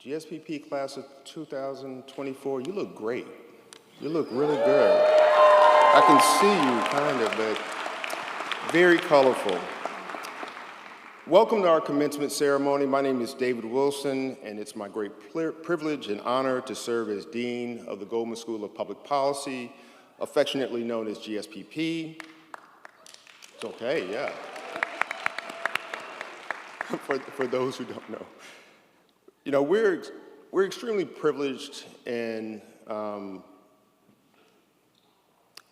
GSPP class of 2024, you look great. You look really good. I can see you kind of, but very colorful. Welcome to our commencement ceremony. My name is David Wilson, and it's my great privilege and honor to serve as Dean of the Goldman School of Public Policy, affectionately known as GSPP. It's okay, yeah. For those who don't know. You know, we're extremely privileged and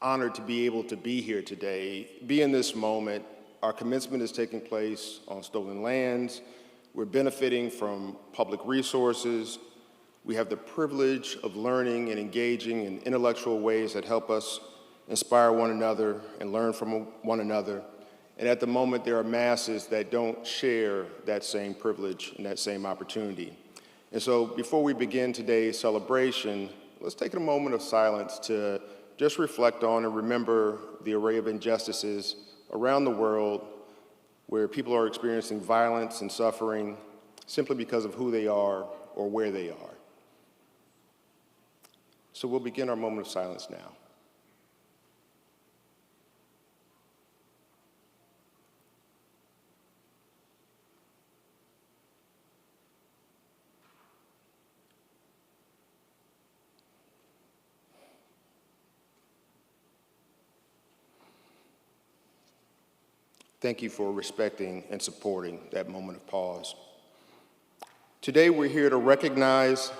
honored to be able to be here today, be in this moment. Our commencement is taking place on stolen lands. We're benefiting from public resources. We have the privilege of learning and engaging in intellectual ways that help us inspire one another and learn from one another. And at the moment, there are masses that don't share that same privilege and that same opportunity. And so before we begin today's celebration, let's take a moment of silence to just reflect on and remember the array of injustices around the world where people are experiencing violence and suffering simply because of who they are or where they are. So we'll begin our moment of silence now. Thank you for respecting and supporting that moment of pause. Today we're here to recognize...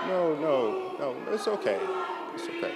No, it's okay. It's okay.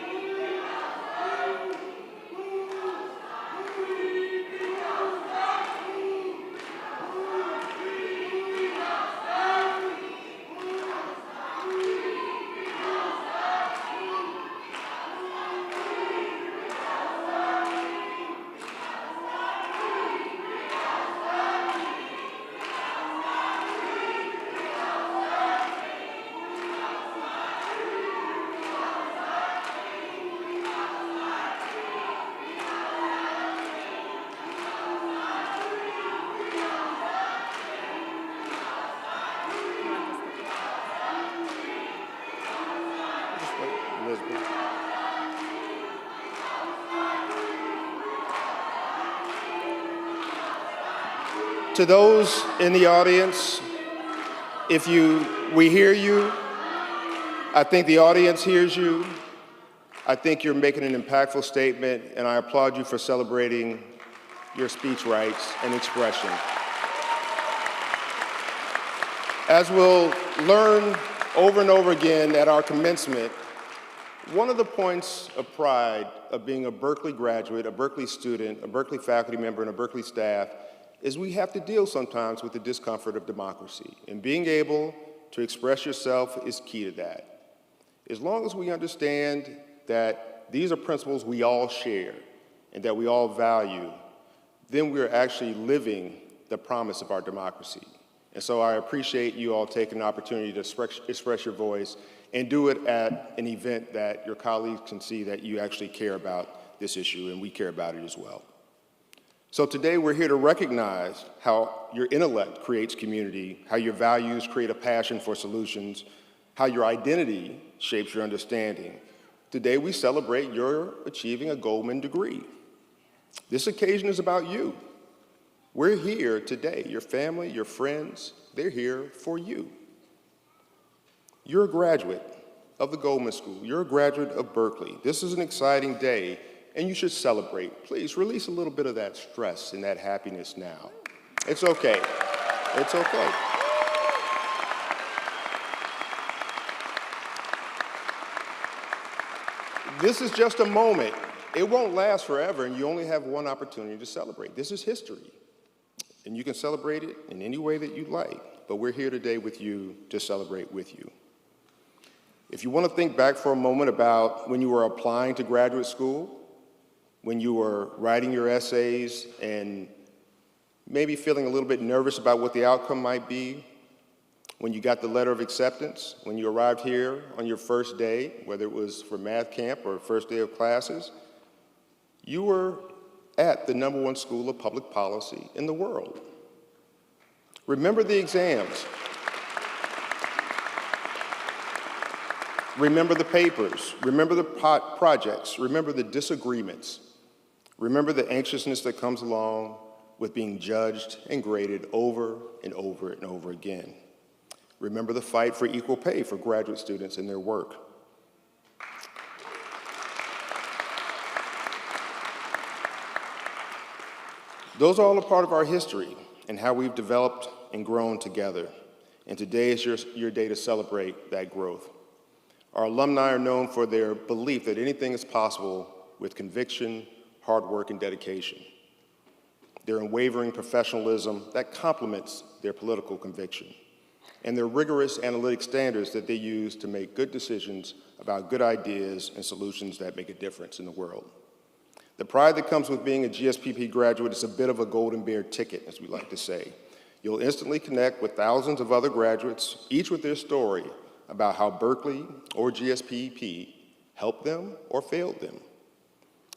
To those in the audience, we hear you. I think the audience hears you. I think you're making an impactful statement, and I applaud you for celebrating your speech rights and expression. As we'll learn over and over again at our commencement, one of the points of pride of being a Berkeley graduate, a Berkeley student, a Berkeley faculty member, and a Berkeley staff is we have to deal sometimes with the discomfort of democracy. And being able to express yourself is key to that. As long as we understand that these are principles we all share and that we all value, then we're actually living the promise of our democracy. And so I appreciate you all taking the opportunity to express your voice and do it at an event that your colleagues can see that you actually care about this issue, and we care about it as well. So today we're here to recognize how your intellect creates community, how your values create a passion for solutions, how your identity shapes your understanding. Today we celebrate your achieving a Goldman degree. This occasion is about you. We're here today, your family, your friends, they're here for you. You're a graduate of the Goldman School. You're a graduate of Berkeley. This is an exciting day, and you should celebrate. Please release a little bit of that stress and that happiness now. It's okay. It's okay. This is just a moment. It won't last forever, and you only have one opportunity to celebrate. This is history, and you can celebrate it in any way that you'd like, but we're here today with you to celebrate with you. If you want to think back for a moment about when you were applying to graduate school, when you were writing your essays and maybe feeling a little bit nervous about what the outcome might be, when you got the letter of acceptance, when you arrived here on your first day, whether it was for math camp or first day of classes, you were at the #1 school of public policy in the world. Remember the exams. Remember the papers. Remember the projects. Remember the disagreements. Remember the anxiousness that comes along with being judged and graded over and over and over again. Remember the fight for equal pay for graduate students in their work. Those are all a part of our history and how we've developed and grown together. And today is your day to celebrate that growth. Our alumni are known for their belief that anything is possible with conviction, hard work, and dedication. Their unwavering professionalism that complements their political conviction, and their rigorous analytic standards that they use to make good decisions about good ideas and solutions that make a difference in the world. The pride that comes with being a GSPP graduate is a bit of a golden bear ticket, as we like to say. You'll instantly connect with thousands of other graduates, each with their story about how Berkeley or GSPP helped them or failed them.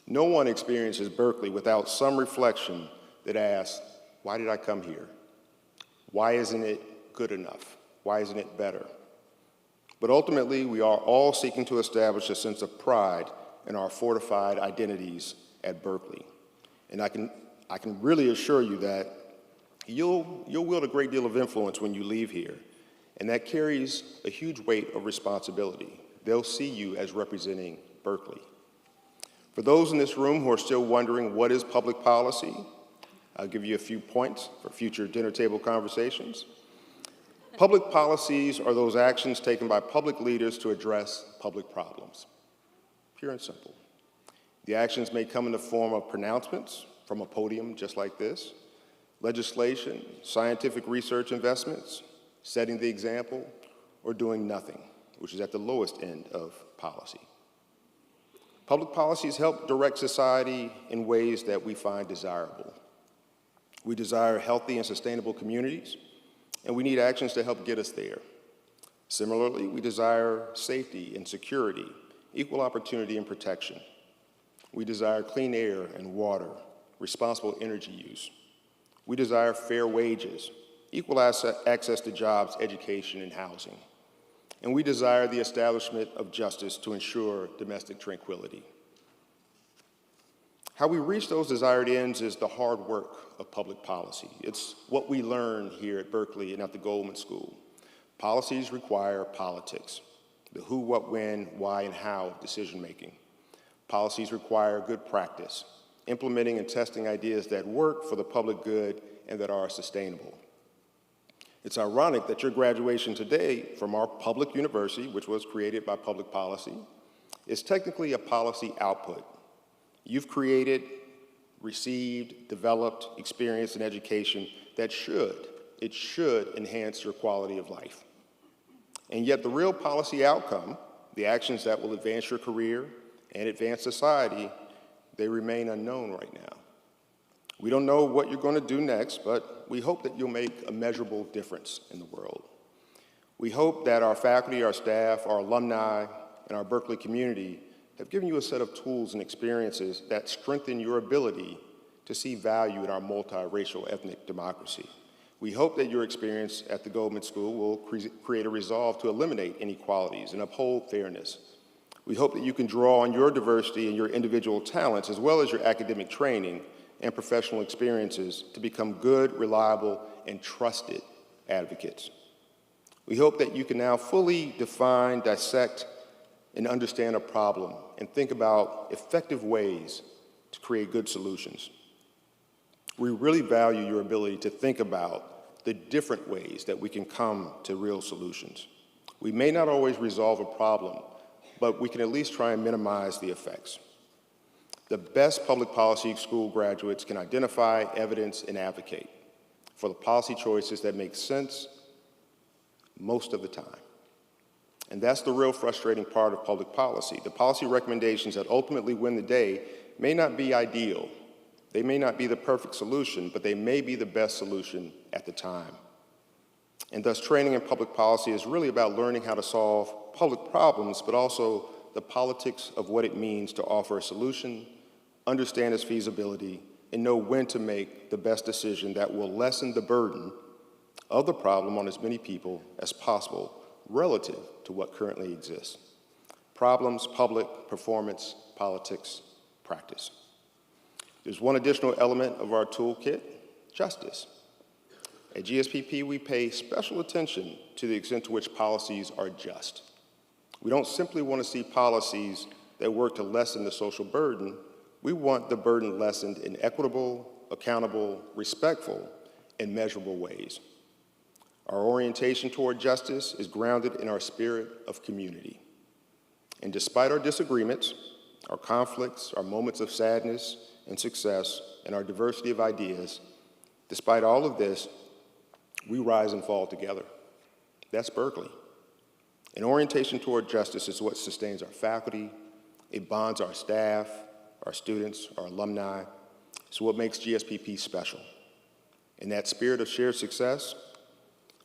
No one experiences Berkeley without some reflection that asks, why did I come here? Why isn't it good enough? Why isn't it better? But ultimately, we are all seeking to establish a sense of pride in our fortified identities at Berkeley. And I can really assure you that you'll wield a great deal of influence when you leave here, and that carries a huge weight of responsibility. They'll see you as representing Berkeley. For those in this room who are still wondering what is public policy, I'll give you a few points for future dinner table conversations. Public policies are those actions taken by public leaders to address public problems. Pure and simple. The actions may come in the form of pronouncements from a podium just like this, legislation, scientific research investments, setting the example, or doing nothing, which is at the lowest end of policy. Public policies help direct society in ways that we find desirable. We desire healthy and sustainable communities, and we need actions to help get us there. Similarly, we desire safety and security, equal opportunity and protection. We desire clean air and water, responsible energy use. We desire fair wages, equal access to jobs, education, and housing. And we desire the establishment of justice to ensure domestic tranquility. How we reach those desired ends is the hard work of public policy. It's what we learn here at Berkeley and at the Goldman School. Policies require politics, the who, what, when, why, and how decision-making. Policies require good practice, implementing and testing ideas that work for the public good and that are sustainable. It's ironic that your graduation today from our public university, which was created by public policy, is technically a policy output. You've created, received, developed, experienced an education that should enhance your quality of life. And yet the real policy outcome, the actions that will advance your career and advance society, they remain unknown right now. We don't know what you're going to do next, but we hope that you'll make a measurable difference in the world. We hope that our faculty, our staff, our alumni, and our Berkeley community have given you a set of tools and experiences that strengthen your ability to see value in our multiracial ethnic democracy. We hope that your experience at the Goldman School will create a resolve to eliminate inequalities and uphold fairness. We hope that you can draw on your diversity and your individual talents, as well as your academic training and professional experiences, to become good, reliable, and trusted advocates. We hope that you can now fully define, dissect, and understand a problem and think about effective ways to create good solutions. We really value your ability to think about the different ways that we can come to real solutions. We may not always resolve a problem, but we can at least try and minimize the effects. The best public policy school graduates can identify, evidence, and advocate for the policy choices that make sense most of the time. And that's the real frustrating part of public policy. The policy recommendations that ultimately win the day may not be ideal. They may not be the perfect solution, but they may be the best solution at the time. And thus, training in public policy is really about learning how to solve public problems, but also the politics of what it means to offer a solution, understand its feasibility, and know when to make the best decision that will lessen the burden of the problem on as many people as possible relative to what currently exists. Problems, public, performance, politics, practice. There's one additional element of our toolkit, justice. At GSPP, we pay special attention to the extent to which policies are just. We don't simply want to see policies that work to lessen the social burden. We want the burden lessened in equitable, accountable, respectful, and measurable ways. Our orientation toward justice is grounded in our spirit of community. And despite our disagreements, our conflicts, our moments of sadness and success, and our diversity of ideas, despite all of this, we rise and fall together. That's Berkeley. An orientation toward justice is what sustains our faculty, it bonds our staff, our students, our alumni. It's what makes GSPP special. In that spirit of shared success,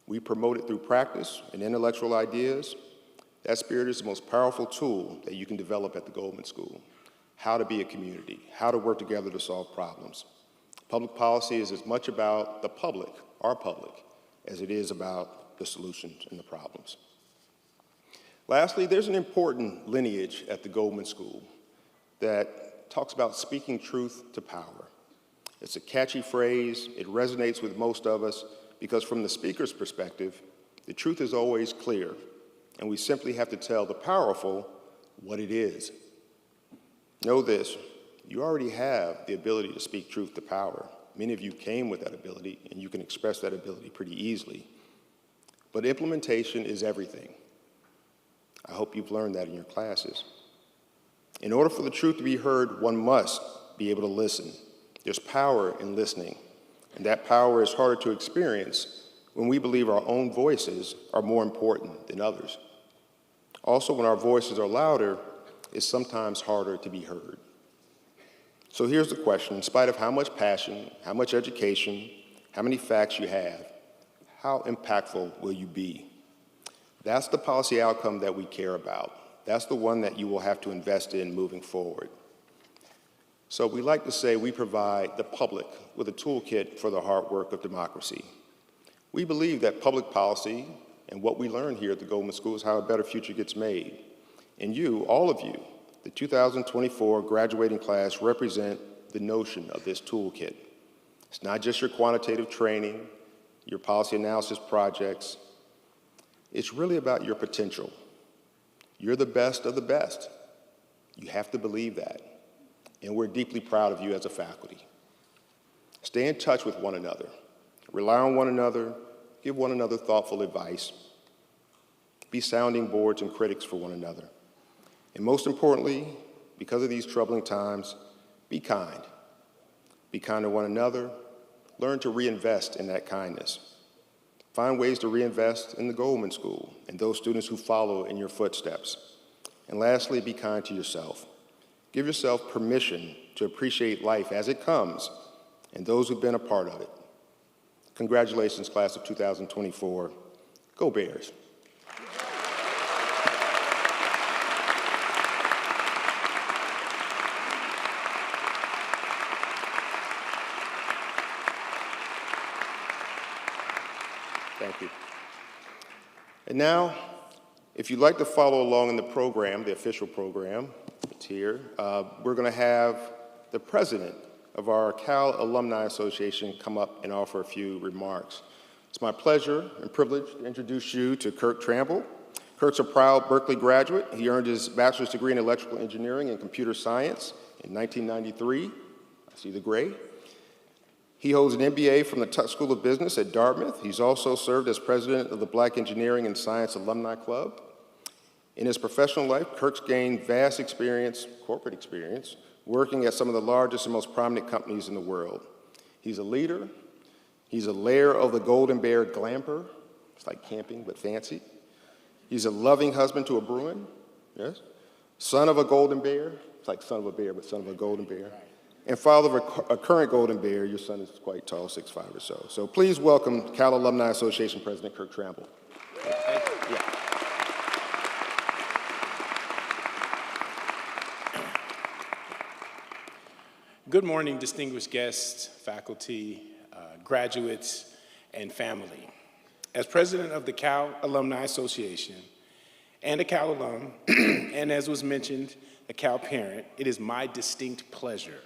we promote it through practice and intellectual ideas. That spirit is the most powerful tool that you can develop at the Goldman School. How to be a community, how to work together to solve problems. Public policy is as much about the public, our public, as it is about the solutions and the problems. Lastly, there's an important lineage at the Goldman School that talks about speaking truth to power. It's a catchy phrase. It resonates with most of us because from the speaker's perspective, the truth is always clear, and we simply have to tell the powerful what it is. Know this, you already have the ability to speak truth to power. Many of you came with that ability, and you can express that ability pretty easily. But implementation is everything. I hope you've learned that in your classes. In order for the truth to be heard, one must be able to listen. There's power in listening, and that power is harder to experience when we believe our own voices are more important than others. Also, when our voices are louder, it's sometimes harder to be heard. So here's the question, in spite of how much passion, how much education, how many facts you have, how impactful will you be? That's the policy outcome that we care about. That's the one that you will have to invest in moving forward. So we like to say we provide the public with a toolkit for the hard work of democracy. We believe that public policy and what we learn here at the Goldman School is how a better future gets made. And you, all of you, the 2024 graduating class represent the notion of this toolkit. It's not just your quantitative training, your policy analysis projects. It's really about your potential. You're the best of the best. You have to believe that. And we're deeply proud of you as a faculty. Stay in touch with one another. Rely on one another. Give one another thoughtful advice. Be sounding boards and critics for one another. And most importantly, because of these troubling times, be kind. Be kind to one another. Learn to reinvest in that kindness. Find ways to reinvest in the Goldman School and those students who follow in your footsteps. And lastly, be kind to yourself. Give yourself permission to appreciate life as it comes and those who've been a part of it. Congratulations, class of 2024. Go Bears. Thank you. And now, if you'd like to follow along in the program, the official program, it's here, we're going to have the president of our Cal Alumni Association come up and offer a few remarks. It's my pleasure and privilege to introduce you to Kirk Tramble. Kirk's a proud Berkeley graduate. He earned his bachelor's degree in electrical engineering and computer science in 1993. I see the gray. He holds an MBA from the Tuck School of Business at Dartmouth. He's also served as president of the Black Engineering and Science Alumni Club. In his professional life, Kirk's gained vast experience, corporate experience, working at some of the largest and most prominent companies in the world. He's a leader. He's a lair of the Golden Bear glamper. It's like camping, but fancy. He's a loving husband to a Bruin, yes. Son of a Golden Bear. It's like son of a bear, but son of a Golden Bear. And father of a current Golden Bear. Your son is quite tall, 6'5" or so. So please welcome Cal Alumni Association President Kirk Tramble. Yeah. Good morning, distinguished guests, faculty, graduates, and family. As president of the Cal Alumni Association and a Cal alum, and as was mentioned, a Cal parent, it is my distinct pleasure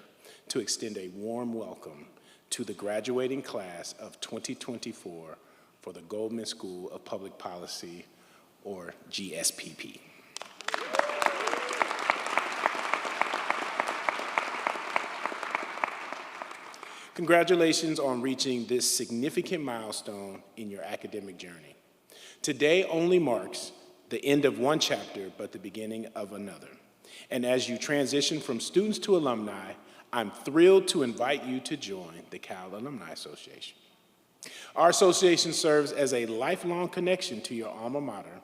to extend a warm welcome to the graduating class of 2024 for the Goldman School of Public Policy, or GSPP. Congratulations on reaching this significant milestone in your academic journey. Today only marks the end of one chapter, but the beginning of another. And as you transition from students to alumni, I'm thrilled to invite you to join the Cal Alumni Association. Our association serves as a lifelong connection to your alma mater,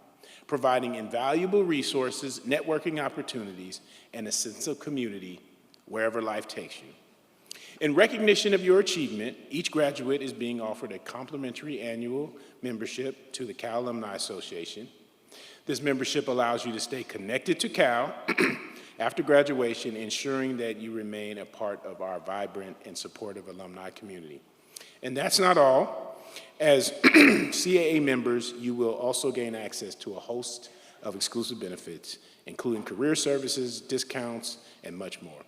providing invaluable resources, networking opportunities, and a sense of community wherever life takes you. In recognition of your achievement, each graduate is being offered a complimentary annual membership to the Cal Alumni Association. This membership allows you to stay connected to Cal after graduation, ensuring that you remain a part of our vibrant and supportive alumni community. And that's not all. As CAA members, you will also gain access to a host of exclusive benefits, including career services, discounts, and much more.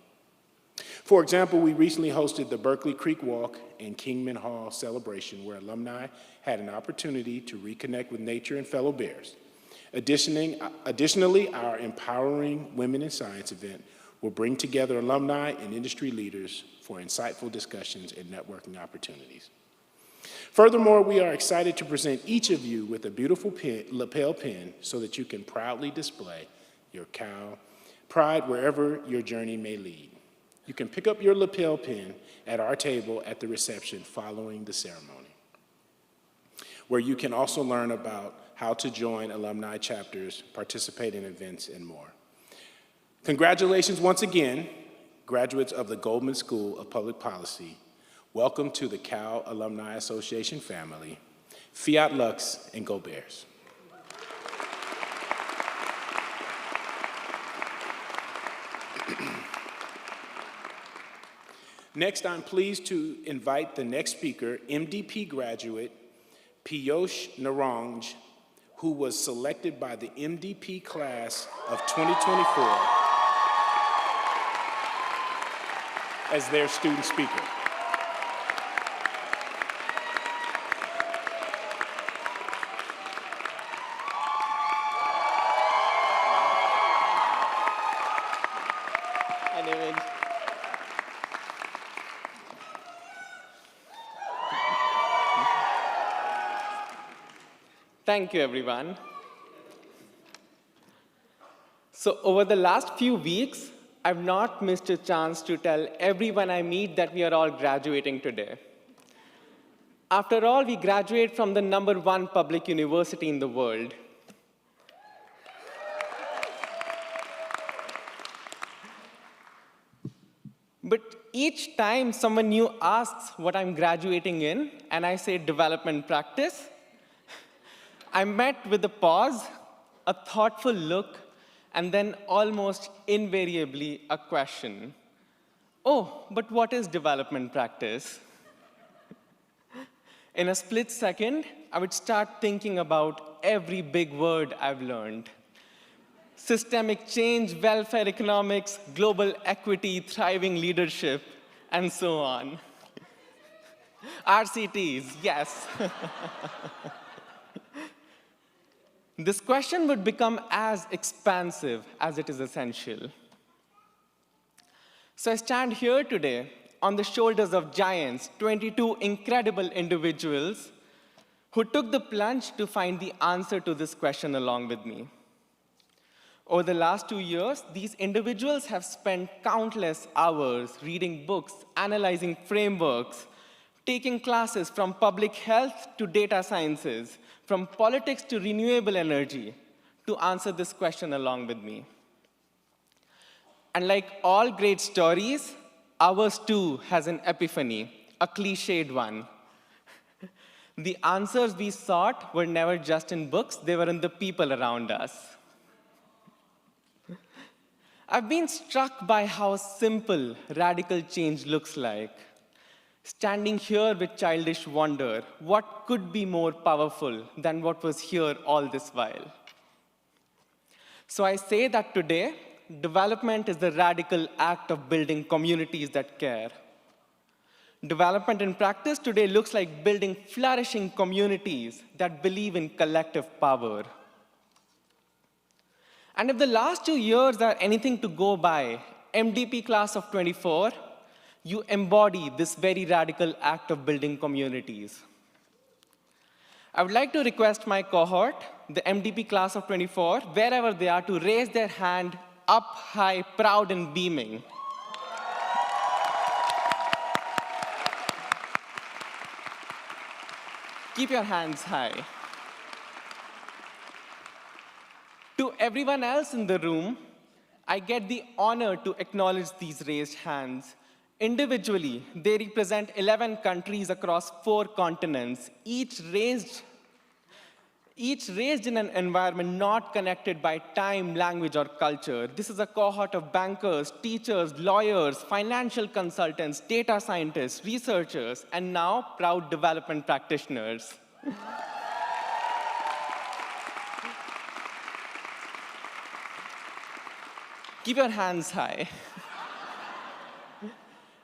For example, we recently hosted the Berkeley Creek Walk and Kingman Hall celebration, where alumni had an opportunity to reconnect with nature and fellow Bears. Additionally, our Empowering Women in Science event will bring together alumni and industry leaders for insightful discussions and networking opportunities. Furthermore, we are excited to present each of you with a beautiful lapel pin so that you can proudly display your Cal pride wherever your journey may lead. You can pick up your lapel pin at our table at the reception following the ceremony, where you can also learn about how to join alumni chapters, participate in events, and more. Congratulations once again, graduates of the Goldman School of Public Policy. Welcome to the Cal Alumni Association family. Fiat Lux and Go Bears. Next, I'm pleased to invite the next speaker, MDP graduate Piyush Naranj, who was selected by the MDP class of 2024 as their student speaker. Thank you, everyone. So over the last few weeks, I've not missed a chance to tell everyone I meet that we are all graduating today. After all, we graduate from the #1 public university in the world. But each time someone new asks what I'm graduating in, and I say development practice, I'm met with a pause, a thoughtful look, and then almost invariably a question. Oh, but what is development practice? In a split second, I would start thinking about every big word I've learned. Systemic change, welfare economics, global equity, thriving leadership, and so on. RCTs, yes. This question would become as expansive as it is essential. So I stand here today on the shoulders of giants, 22 incredible individuals who took the plunge to find the answer to this question along with me. Over the last 2 years, these individuals have spent countless hours reading books, analyzing frameworks, taking classes from public health to data sciences, from politics to renewable energy, to answer this question along with me. And like all great stories, ours too has an epiphany, a cliched one. The answers we sought were never just in books, they were in the people around us. I've been struck by how simple radical change looks like. standing here with childish wonder, what could be more powerful than what was here all this while? So I say that today, development is the radical act of building communities that care. Development in practice today looks like building flourishing communities that believe in collective power. And if the last 2 years are anything to go by, MDP class of 24, you embody this very radical act of building communities. I would like to request my cohort, the MDP class of 24, wherever they are, to raise their hand up high, proud and beaming. Keep your hands high. To everyone else in the room, I get the honor to acknowledge these raised hands. Individually, they represent 11 countries across 4 continents, each raised in an environment not connected by time, language, or culture. This is a cohort of bankers, teachers, lawyers, financial consultants, data scientists, researchers, and now proud development practitioners. Keep your hands high.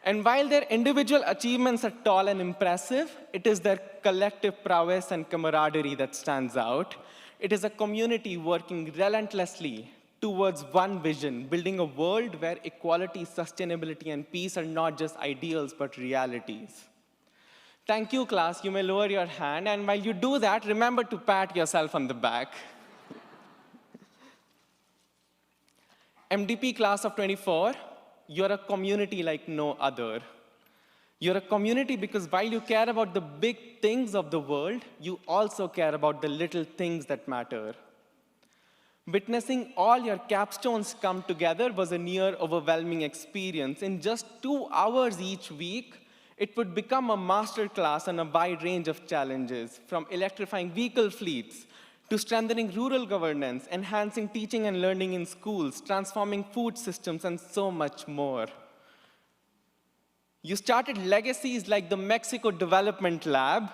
And while their individual achievements are tall and impressive, it is their collective prowess and camaraderie that stands out. It is a community working relentlessly towards one vision, building a world where equality, sustainability, and peace are not just ideals, but realities. Thank you, class. You may lower your hand, and while you do that, remember to pat yourself on the back. MDP class of 24, you're a community like no other. You're a community because while you care about the big things of the world, you also care about the little things that matter. Witnessing all your capstones come together was a near overwhelming experience. In just 2 hours each week, it would become a masterclass on a wide range of challenges, from electrifying vehicle fleets to strengthening rural governance, enhancing teaching and learning in schools, transforming food systems, and so much more. You started legacies like the Mexico Development Lab,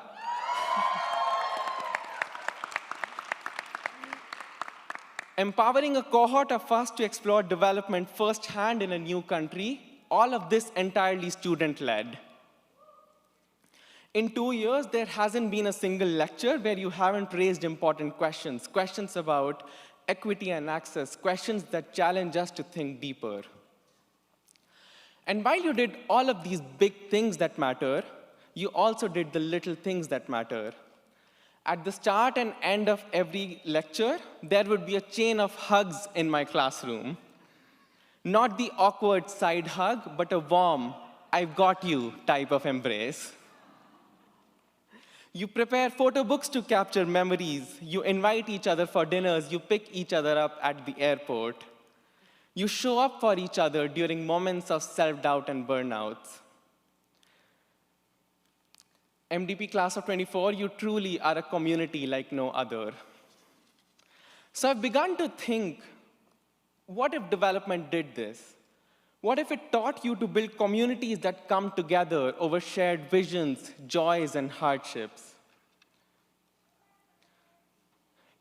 empowering a cohort of us to explore development firsthand in a new country, all of this entirely student-led. In 2 years, there hasn't been a single lecture where you haven't raised important questions, questions about equity and access, questions that challenge us to think deeper. And while you did all of these big things that matter, you also did the little things that matter. At the start and end of every lecture, there would be a chain of hugs in my classroom. Not the awkward side hug, but a warm, I've got you type of embrace. You prepare photo books to capture memories. You invite each other for dinners. You pick each other up at the airport. You show up for each other during moments of self-doubt and burnouts. MDP class of 24, you truly are a community like no other. So I've begun to think, what if development did this? What if it taught you to build communities that come together over shared visions, joys, and hardships?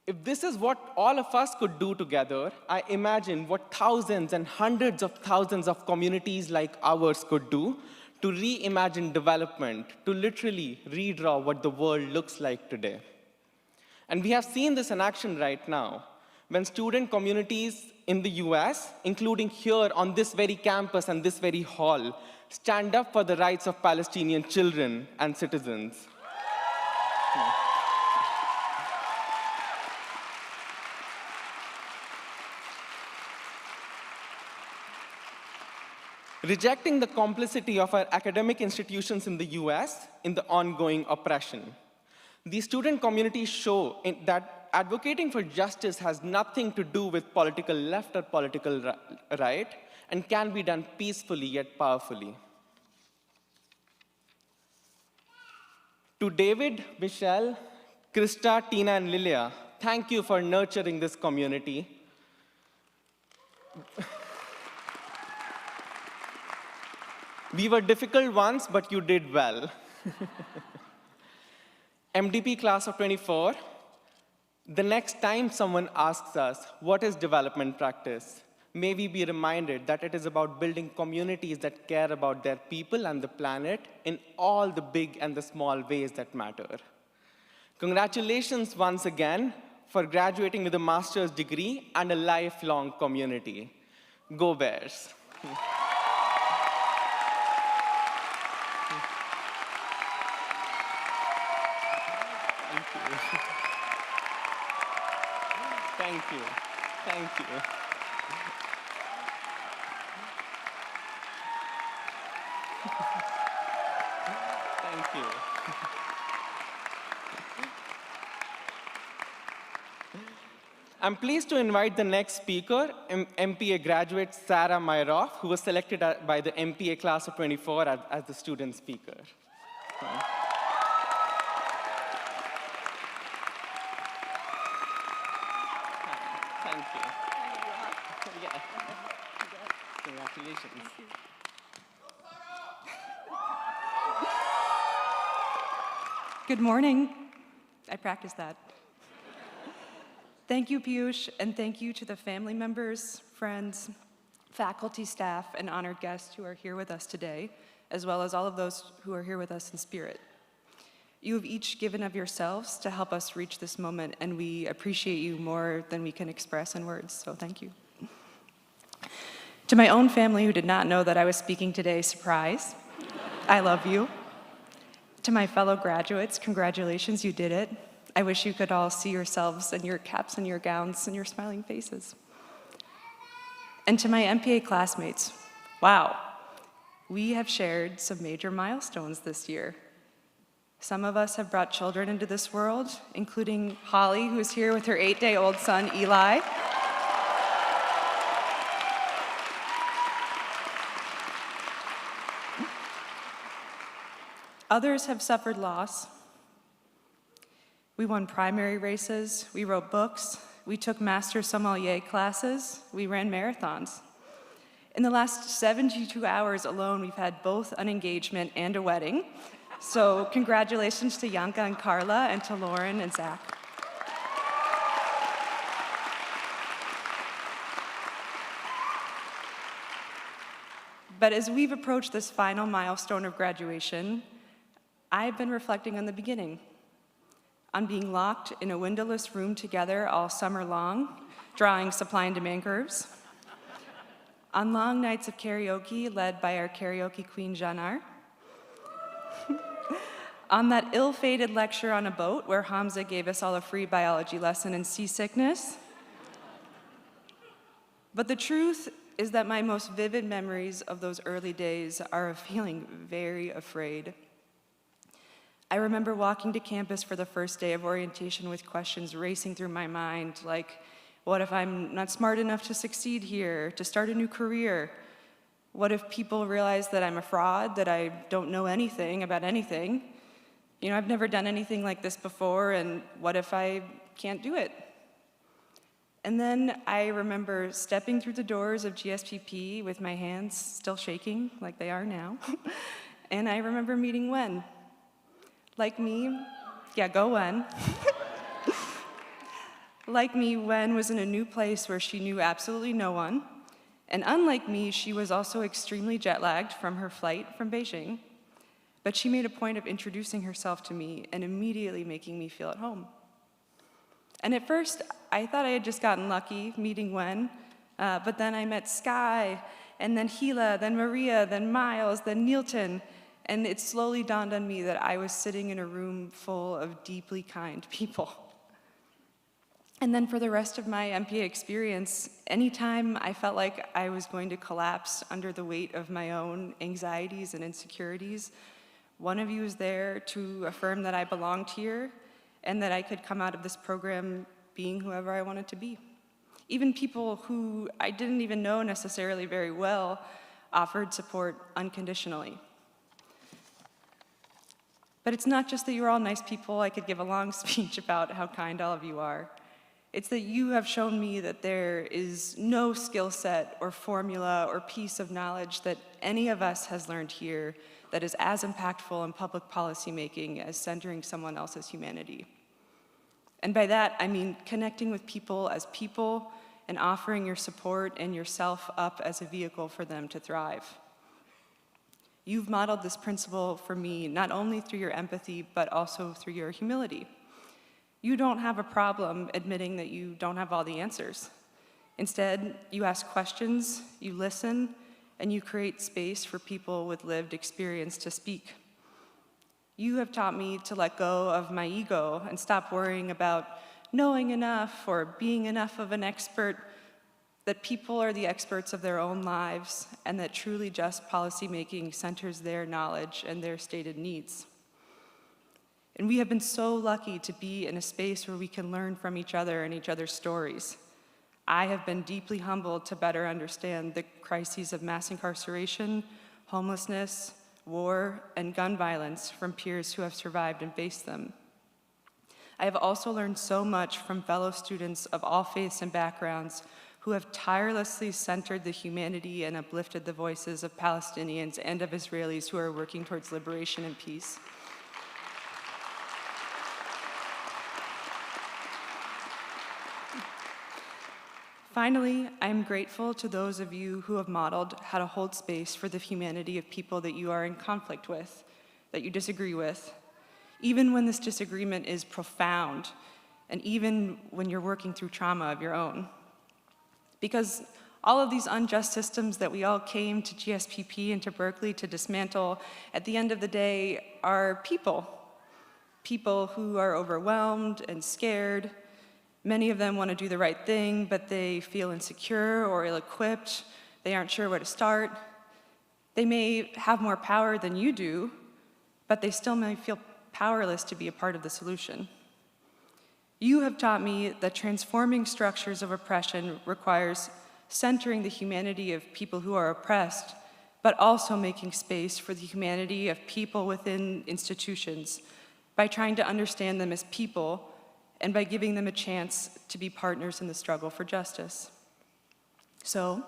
If this is what all of us could do together, I imagine what thousands and hundreds of thousands of communities like ours could do to reimagine development, to literally redraw what the world looks like today. And we have seen this in action right now, when student communities in the US, including here on this very campus and this very hall, stand up for the rights of Palestinian children and citizens. Rejecting the complicity of our academic institutions in the US in the ongoing oppression. The student communities show that advocating for justice has nothing to do with political left or political right, and can be done peacefully yet powerfully. To David, Michelle, Krista, Tina, and Lilia, thank you for nurturing this community. We were difficult once, but you did well. MDP class of 24, the next time someone asks us, what is development practice? May we be reminded that it is about building communities that care about their people and the planet in all the big and the small ways that matter. Congratulations once again for graduating with a master's degree and a lifelong community. Go Bears. Thank you. Thank you. Thank you. I'm pleased to invite the next speaker, MPA graduate Sarah Myroff, who was selected by the MPA class of 24 as the student speaker. Thank you. Yeah. Congratulations. Good morning. I practiced that. Thank you, Piyush, and thank you to the family members, friends, faculty, staff, and honored guests who are here with us today, as well as all of those who are here with us in spirit. You have each given of yourselves to help us reach this moment, and we appreciate you more than we can express in words, so thank you. To my own family who did not know that I was speaking today, surprise, I love you. To my fellow graduates, congratulations, you did it. I wish you could all see yourselves in your caps and your gowns and your smiling faces. And to my MPA classmates, wow, we have shared some major milestones this year. Some of us have brought children into this world, including Holly, who is here with her 8-day-old son, Eli. Others have suffered loss. We won primary races, we wrote books, we took master sommelier classes, we ran marathons. In the last 72 hours alone, we've had both an engagement and a wedding. So congratulations to Yanka and Carla, and to Lauren and Zach. But as we've approached this final milestone of graduation, I've been reflecting on the beginning, on being locked in a windowless room together all summer long, drawing supply and demand curves, on long nights of karaoke led by our karaoke queen, Janar, on that ill-fated lecture on a boat where Hamza gave us all a free biology lesson in seasickness. But the truth is that my most vivid memories of those early days are of feeling very afraid. I remember walking to campus for the first day of orientation with questions racing through my mind, like, what if I'm not smart enough to succeed here, to start a new career? What if people realize that I'm a fraud, that I don't know anything about anything? You know, I've never done anything like this before, and what if I can't do it? And then I remember stepping through the doors of GSPP with my hands still shaking like they are now. And I remember meeting Wen. Like me, yeah, go Wen. Like me, Wen was in a new place where she knew absolutely no one. And unlike me, she was also extremely jet-lagged from her flight from Beijing. But she made a point of introducing herself to me and immediately making me feel at home. And at first, I thought I had just gotten lucky meeting Wen, but then I met Sky, and then Gila, then Maria, then Miles, then Nielton, and it slowly dawned on me that I was sitting in a room full of deeply kind people. And then for the rest of my MPA experience, anytime I felt like I was going to collapse under the weight of my own anxieties and insecurities, one of you was there to affirm that I belonged here and that I could come out of this program being whoever I wanted to be. Even people who I didn't even know necessarily very well offered support unconditionally. But it's not just that you're all nice people. I could give a long speech about how kind all of you are. It's that you have shown me that there is no skill set or formula or piece of knowledge that any of us has learned here that is as impactful in public policy making as centering someone else's humanity. And by that, I mean connecting with people as people and offering your support and yourself up as a vehicle for them to thrive. You've modeled this principle for me not only through your empathy, but also through your humility. You don't have a problem admitting that you don't have all the answers. Instead, you ask questions, you listen, and you create space for people with lived experience to speak. You have taught me to let go of my ego and stop worrying about knowing enough or being enough of an expert, that people are the experts of their own lives, and that truly just policymaking centers their knowledge and their stated needs. And we have been so lucky to be in a space where we can learn from each other and each other's stories. I have been deeply humbled to better understand the crises of mass incarceration, homelessness, war, and gun violence from peers who have survived and faced them. I have also learned so much from fellow students of all faiths and backgrounds who have tirelessly centered the humanity and uplifted the voices of Palestinians and of Israelis who are working towards liberation and peace. Finally, I am grateful to those of you who have modeled how to hold space for the humanity of people that you are in conflict with, that you disagree with, even when this disagreement is profound, and even when you're working through trauma of your own. Because all of these unjust systems that we all came to GSPP and to Berkeley to dismantle, at the end of the day, are people. People who are overwhelmed and scared. Many of them want to do the right thing, but they feel insecure or ill-equipped. They aren't sure where to start. They may have more power than you do, but they still may feel powerless to be a part of the solution. You have taught me that transforming structures of oppression requires centering the humanity of people who are oppressed, but also making space for the humanity of people within institutions by trying to understand them as people and by giving them a chance to be partners in the struggle for justice. So,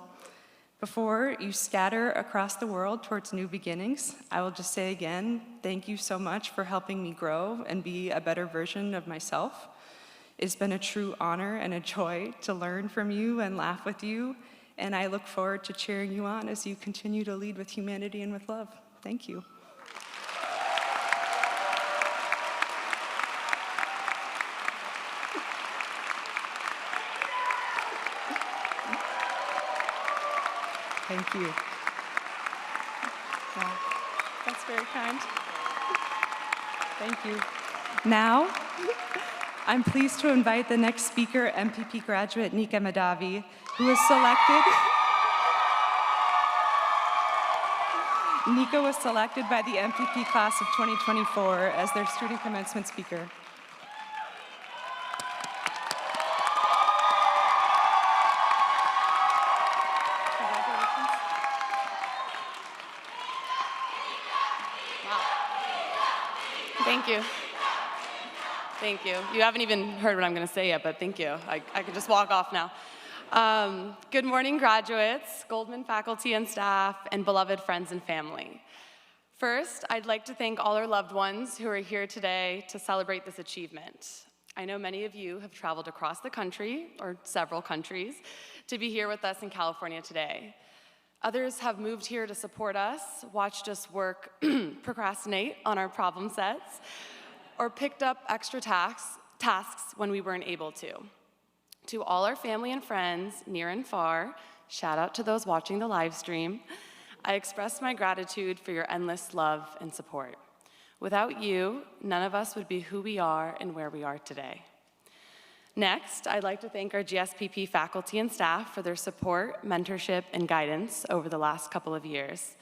before you scatter across the world towards new beginnings, I will just say again, thank you so much for helping me grow and be a better version of myself. It's been a true honor and a joy to learn from you and laugh with you, and I look forward to cheering you on as you continue to lead with humanity and with love. Thank you. Thank you. Wow. That's very kind. Thank you. Now, I'm pleased to invite the next speaker, MPP graduate Nika Madavi, who was selected. Nika was selected by the MPP class of 2024 as their student commencement speaker. Thank you. Thank you. You haven't even heard what I'm going to say yet, but thank you. I can just walk off now. Good morning, graduates, Goldman faculty and staff, and beloved friends and family. First, I'd like to thank all our loved ones who are here today to celebrate this achievement. I know many of you have traveled across the country, or several countries, to be here with us in California today. Others have moved here to support us, watched us work, procrastinate on our problem sets, or picked up extra tasks when we weren't able to. To all our family and friends, near and far, shout out to those watching the live stream, I express my gratitude for your endless love and support. Without you, none of us would be who we are and where we are today. Next, I'd like to thank our GSPP faculty and staff for their support, mentorship, and guidance over the last couple of years.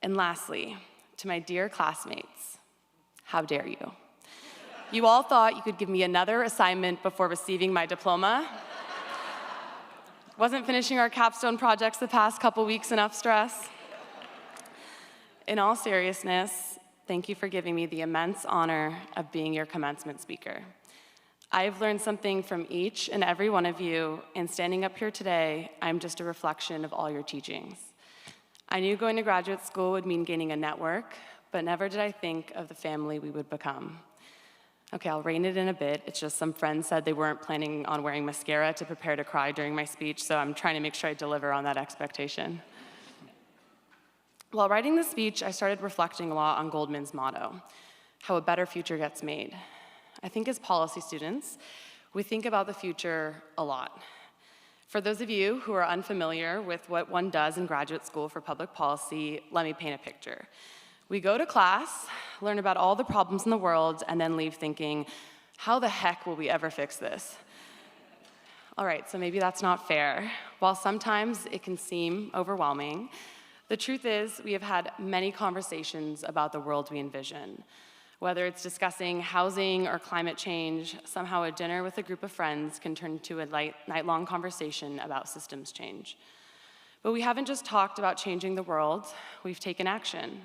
And lastly, to my dear classmates, how dare you? You all thought you could give me another assignment before receiving my diploma. Wasn't finishing our capstone projects the past couple weeks enough stress? In all seriousness, thank you for giving me the immense honor of being your commencement speaker. I've learned something from each and every one of you, and standing up here today, I'm just a reflection of all your teachings. I knew going to graduate school would mean gaining a network, but never did I think of the family we would become. Okay, I'll rein it in a bit. It's just some friends said they weren't planning on wearing mascara to prepare to cry during my speech, so I'm trying to make sure I deliver on that expectation. While writing the speech, I started reflecting a lot on Goldman's motto, how a better future gets made. I think as policy students, we think about the future a lot. For those of you who are unfamiliar with what one does in graduate school for public policy, let me paint a picture. We go to class, learn about all the problems in the world, and then leave thinking, how the heck will we ever fix this? All right, so maybe that's not fair. While sometimes it can seem overwhelming, the truth is we have had many conversations about the world we envision. Whether it's discussing housing or climate change, somehow a dinner with a group of friends can turn into a night-long conversation about systems change. But we haven't just talked about changing the world, we've taken action.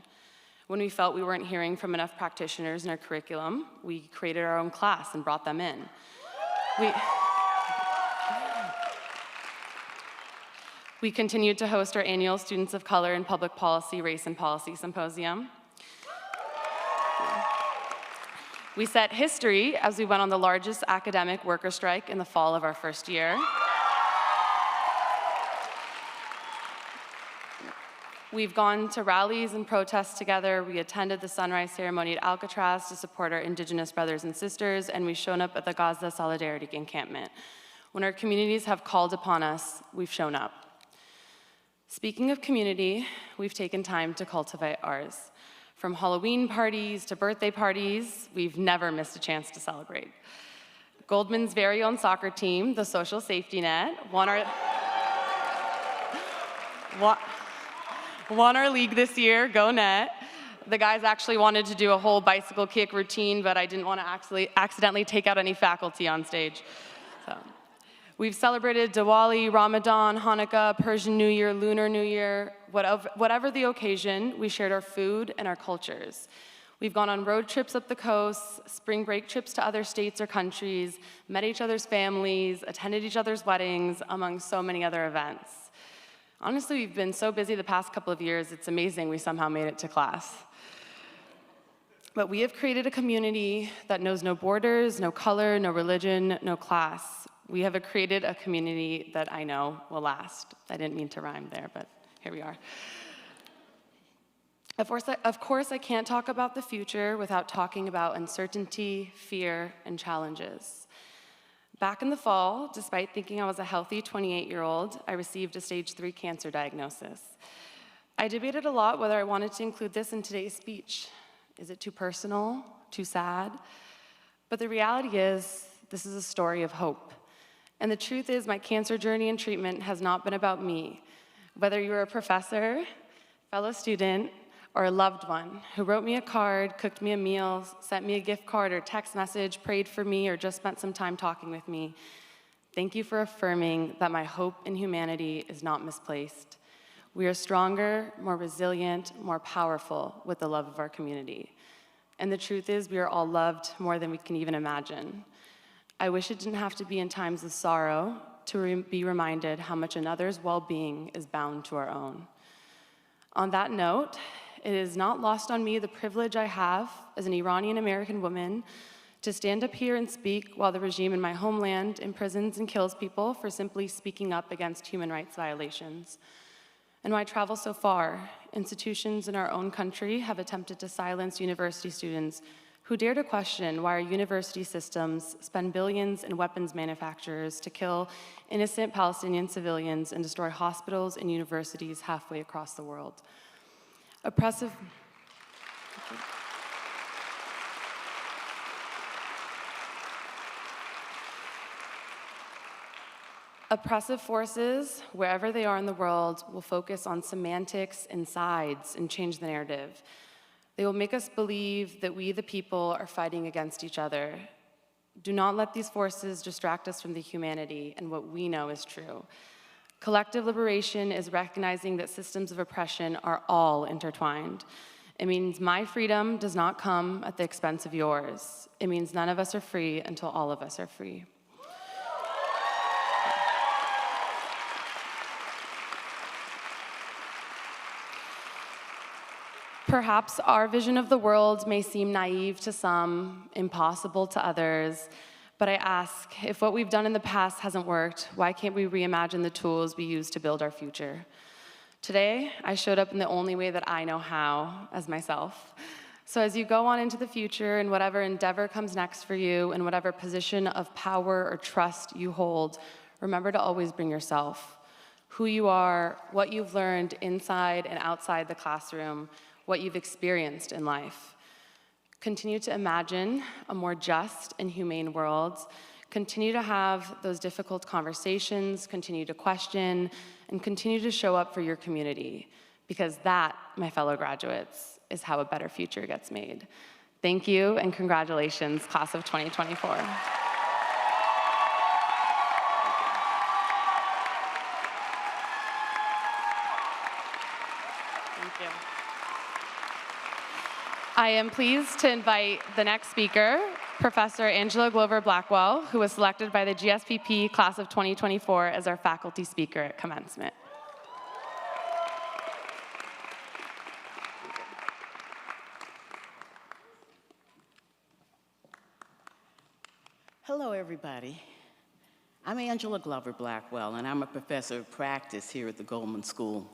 When we felt we weren't hearing from enough practitioners in our curriculum, we created our own class and brought them in. We continued to host our annual Students of Color in Public Policy, Race and Policy Symposium. We set history as we went on the largest academic worker strike in the fall of our first year. We've gone to rallies and protests together. We attended the sunrise ceremony at Alcatraz to support our Indigenous brothers and sisters, and we've shown up at the Gaza Solidarity Encampment. When our communities have called upon us, we've shown up. Speaking of community, we've taken time to cultivate ours. From Halloween parties to birthday parties, we've never missed a chance to celebrate. Goldman's very own soccer team, the Social Safety Net, won our league this year, Go Net. The guys actually wanted to do a whole bicycle kick routine, but I didn't want to accidentally take out any faculty on stage. So. We've celebrated Diwali, Ramadan, Hanukkah, Persian New Year, Lunar New Year. Whatever the occasion, we shared our food and our cultures. We've gone on road trips up the coast, spring break trips to other states or countries, met each other's families, attended each other's weddings, among so many other events. Honestly, we've been so busy the past couple of years, it's amazing we somehow made it to class. But we have created a community that knows no borders, no color, no religion, no class. We have created a community that I know will last. I didn't mean to rhyme there, but here we are. Of course, I can't talk about the future without talking about uncertainty, fear, and challenges. Back in the fall, despite thinking I was a healthy 28-year-old, I received a stage 3 cancer diagnosis. I debated a lot whether I wanted to include this in today's speech. Is it too personal, too sad? But the reality is, this is a story of hope. And the truth is, my cancer journey and treatment has not been about me. Whether you're a professor, fellow student, or a loved one who wrote me a card, cooked me a meal, sent me a gift card or text message, prayed for me, or just spent some time talking with me, thank you for affirming that my hope in humanity is not misplaced. We are stronger, more resilient, more powerful with the love of our community. And the truth is, we are all loved more than we can even imagine. I wish it didn't have to be in times of sorrow to be reminded how much another's well-being is bound to our own. On that note, it is not lost on me the privilege I have as an Iranian-American woman to stand up here and speak while the regime in my homeland imprisons and kills people for simply speaking up against human rights violations. And why travel so far? Institutions in our own country have attempted to silence university students who dare to question why our university systems spend billions in weapons manufacturers to kill innocent Palestinian civilians and destroy hospitals and universities halfway across the world. Oppressive forces, wherever they are in the world, will focus on semantics and sides and change the narrative. They will make us believe that we, the people, are fighting against each other. Do not let these forces distract us from the humanity and what we know is true. Collective liberation is recognizing that systems of oppression are all intertwined. It means my freedom does not come at the expense of yours. It means none of us are free until all of us are free. Perhaps our vision of the world may seem naive to some, impossible to others, but I ask, if what we've done in the past hasn't worked, why can't we reimagine the tools we use to build our future? Today, I showed up in the only way that I know how, as myself. So as you go on into the future, in whatever endeavor comes next for you, in whatever position of power or trust you hold, remember to always bring yourself. Who you are, what you've learned inside and outside the classroom, what you've experienced in life. Continue to imagine a more just and humane world. Continue to have those difficult conversations, continue to question, and continue to show up for your community. Because that, my fellow graduates, is how a better future gets made. Thank you, and congratulations, class of 2024. I am pleased to invite the next speaker, Professor Angela Glover-Blackwell, who was selected by the GSPP class of 2024 as our faculty speaker at Commencement. Hello, everybody. I'm Angela Glover-Blackwell, and I'm a professor of practice here at the Goldman School.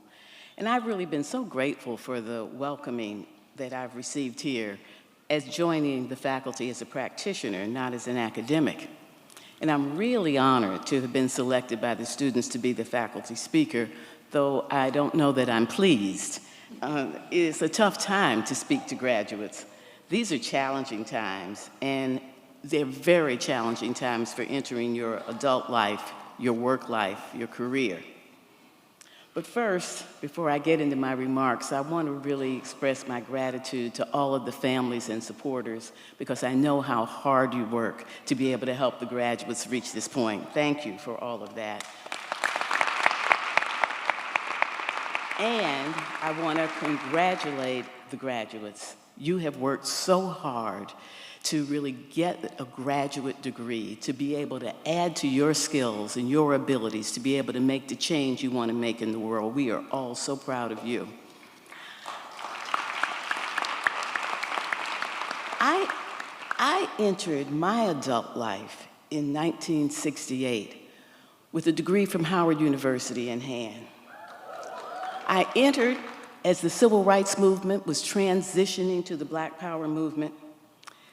And I've really been so grateful for the welcoming that I've received here as joining the faculty as a practitioner, not as an academic. And I'm really honored to have been selected by the students to be the faculty speaker, though I don't know that I'm pleased. It's a tough time to speak to graduates. These are challenging times, and they're very challenging times for entering your adult life, your work life, your career. But first, before I get into my remarks, I want to really express my gratitude to all of the families and supporters, because I know how hard you work to be able to help the graduates reach this point. Thank you for all of that. And I want to congratulate the graduates. You have worked so hard to really get a graduate degree, to be able to add to your skills and your abilities, to be able to make the change you want to make in the world. We are all so proud of you. I entered my adult life in 1968 with a degree from Howard University in hand. I entered as the civil rights movement was transitioning to the Black Power movement.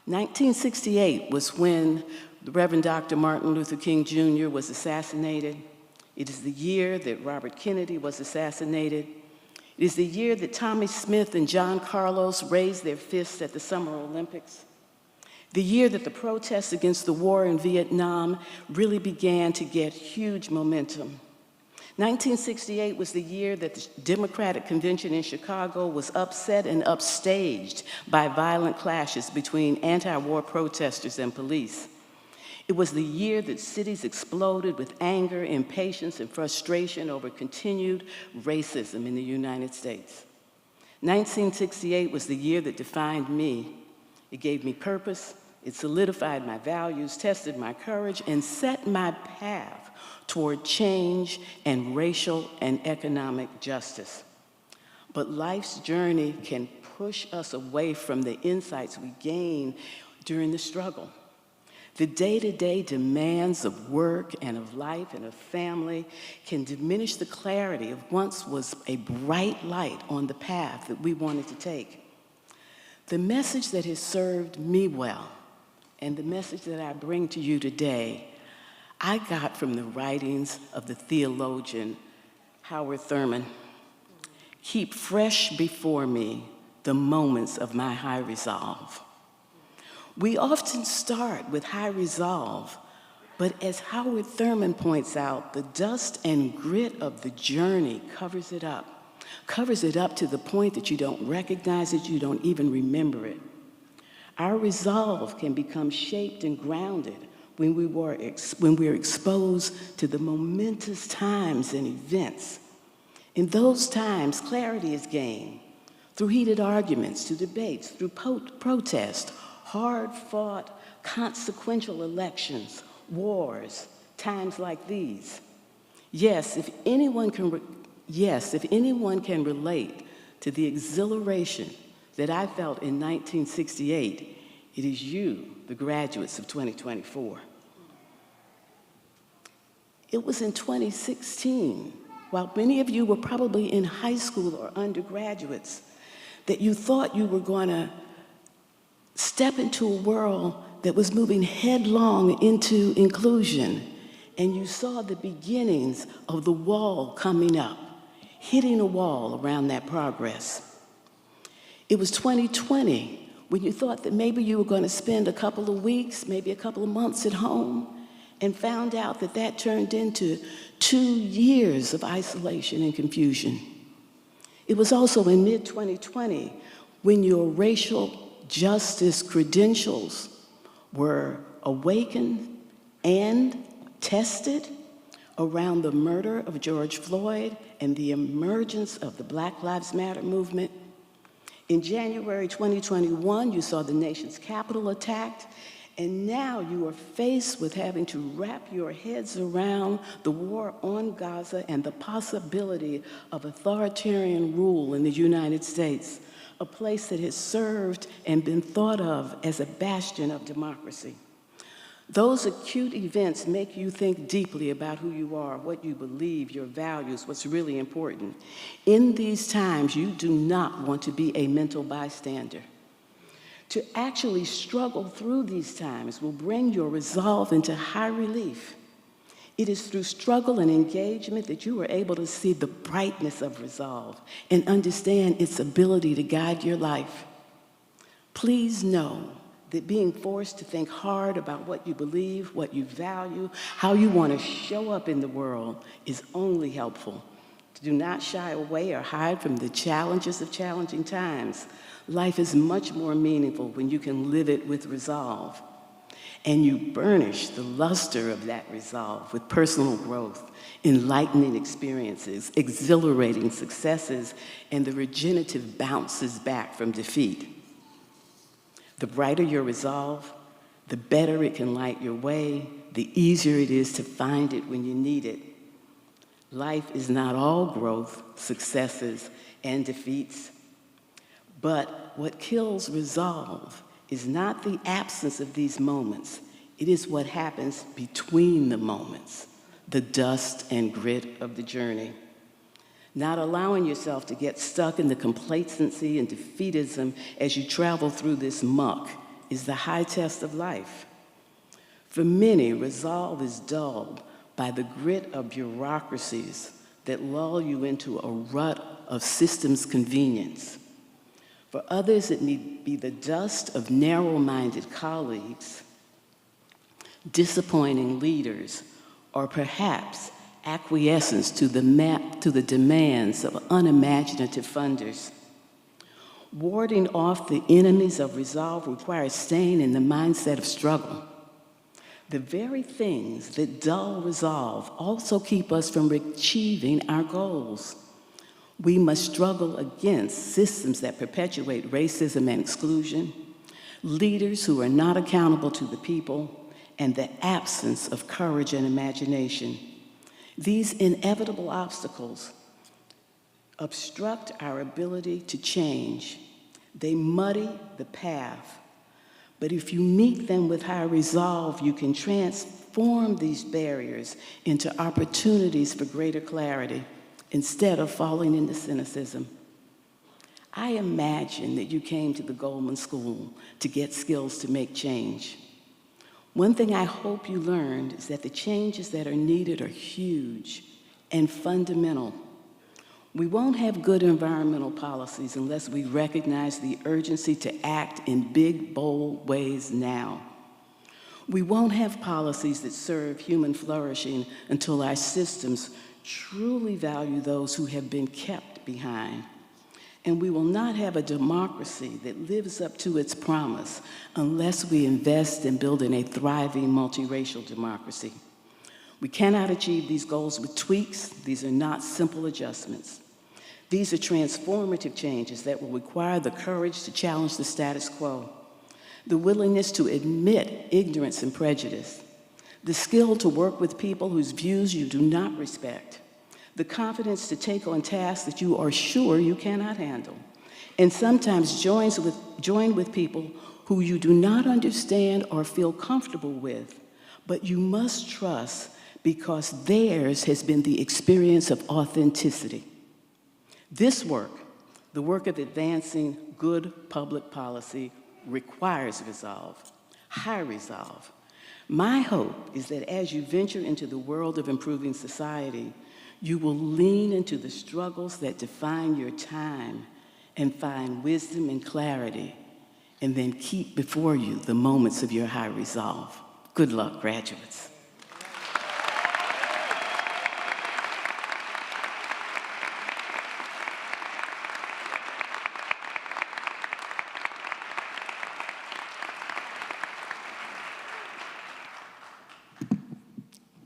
1968 was when the Reverend Dr. Martin Luther King Jr. was assassinated. It is the year that Robert Kennedy was assassinated. It is the year that Tommy Smith and John Carlos raised their fists at the Summer Olympics. The year that the protests against the war in Vietnam really began to get huge momentum. 1968 was the year that the Democratic Convention in Chicago was upset and upstaged by violent clashes between anti-war protesters and police. It was the year that cities exploded with anger, impatience, and frustration over continued racism in the United States. 1968 was the year that defined me. It gave me purpose, it solidified my values, tested my courage, and set my path toward change and racial and economic justice. But life's journey can push us away from the insights we gain during the struggle. The day-to-day demands of work and of life and of family can diminish the clarity of once was a bright light on the path that we wanted to take. The message that has served me well, and the message that I bring to you today, I got from the writings of the theologian Howard Thurman. Keep fresh before me the moments of my high resolve. We often start with high resolve, but as Howard Thurman points out, the dust and grit of the journey covers it up to the point that you don't recognize it, you don't even remember it. Our resolve can become shaped and grounded when we're exposed to the momentous times and events. In those times, clarity is gained through heated arguments, through debates, through protest, hard-fought, consequential elections, wars, times like these. Yes, if anyone can relate to the exhilaration that I felt in 1968, it is you, the graduates of 2024. It was in 2016, while many of you were probably in high school or undergraduates, that you thought you were going to step into a world that was moving headlong into inclusion, and you saw the beginnings of the wall coming up, hitting a wall around that progress. It was 2020 when you thought that maybe you were going to spend a couple of weeks, maybe a couple of months at home, and found out that that turned into 2 years of isolation and confusion. It was also in mid-2020 when your racial justice credentials were awakened and tested around the murder of George Floyd and the emergence of the Black Lives Matter movement. In January 2021, you saw the nation's capital attacked, and now you are faced with having to wrap your heads around the war on Gaza and the possibility of authoritarian rule in the United States, a place that has served and been thought of as a bastion of democracy. Those acute events make you think deeply about who you are, what you believe, your values, what's really important. In these times, you do not want to be a mental bystander. To actually struggle through these times will bring your resolve into high relief. It is through struggle and engagement that you are able to see the brightness of resolve and understand its ability to guide your life. Please know that being forced to think hard about what you believe, what you value, how you want to show up in the world is only helpful. Do not shy away or hide from the challenges of challenging times. Life is much more meaningful when you can live it with resolve. And you burnish the luster of that resolve with personal growth, enlightening experiences, exhilarating successes, and the regenerative bounces back from defeat. The brighter your resolve, the better it can light your way, the easier it is to find it when you need it. Life is not all growth, successes, and defeats. But what kills resolve is not the absence of these moments. It is what happens between the moments, the dust and grit of the journey. Not allowing yourself to get stuck in the complacency and defeatism as you travel through this muck is the high test of life. For many, resolve is dulled by the grit of bureaucracies that lull you into a rut of systems convenience. For others, it may be the dust of narrow-minded colleagues, disappointing leaders, or perhaps acquiescence to the demands of unimaginative funders. Warding off the enemies of resolve requires staying in the mindset of struggle. The very things that dull resolve also keep us from achieving our goals. We must struggle against systems that perpetuate racism and exclusion, leaders who are not accountable to the people, and the absence of courage and imagination. These inevitable obstacles obstruct our ability to change. They muddy the path. But if you meet them with high resolve, you can transform these barriers into opportunities for greater clarity instead of falling into cynicism. I imagine that you came to the Goldman School to get skills to make change. One thing I hope you learned is that the changes that are needed are huge and fundamental. We won't have good environmental policies unless we recognize the urgency to act in big, bold ways now. We won't have policies that serve human flourishing until our systems truly value those who have been kept behind. And we will not have a democracy that lives up to its promise unless we invest in building a thriving multiracial democracy. We cannot achieve these goals with tweaks. These are not simple adjustments. These are transformative changes that will require the courage to challenge the status quo, the willingness to admit ignorance and prejudice, the skill to work with people whose views you do not respect, the confidence to take on tasks that you are sure you cannot handle, and sometimes join with people who you do not understand or feel comfortable with, but you must trust because theirs has been the experience of authenticity. This work, the work of advancing good public policy, requires resolve, high resolve. My hope is that as you venture into the world of improving society, you will lean into the struggles that define your time and find wisdom and clarity, and then keep before you the moments of your high resolve. Good luck, graduates.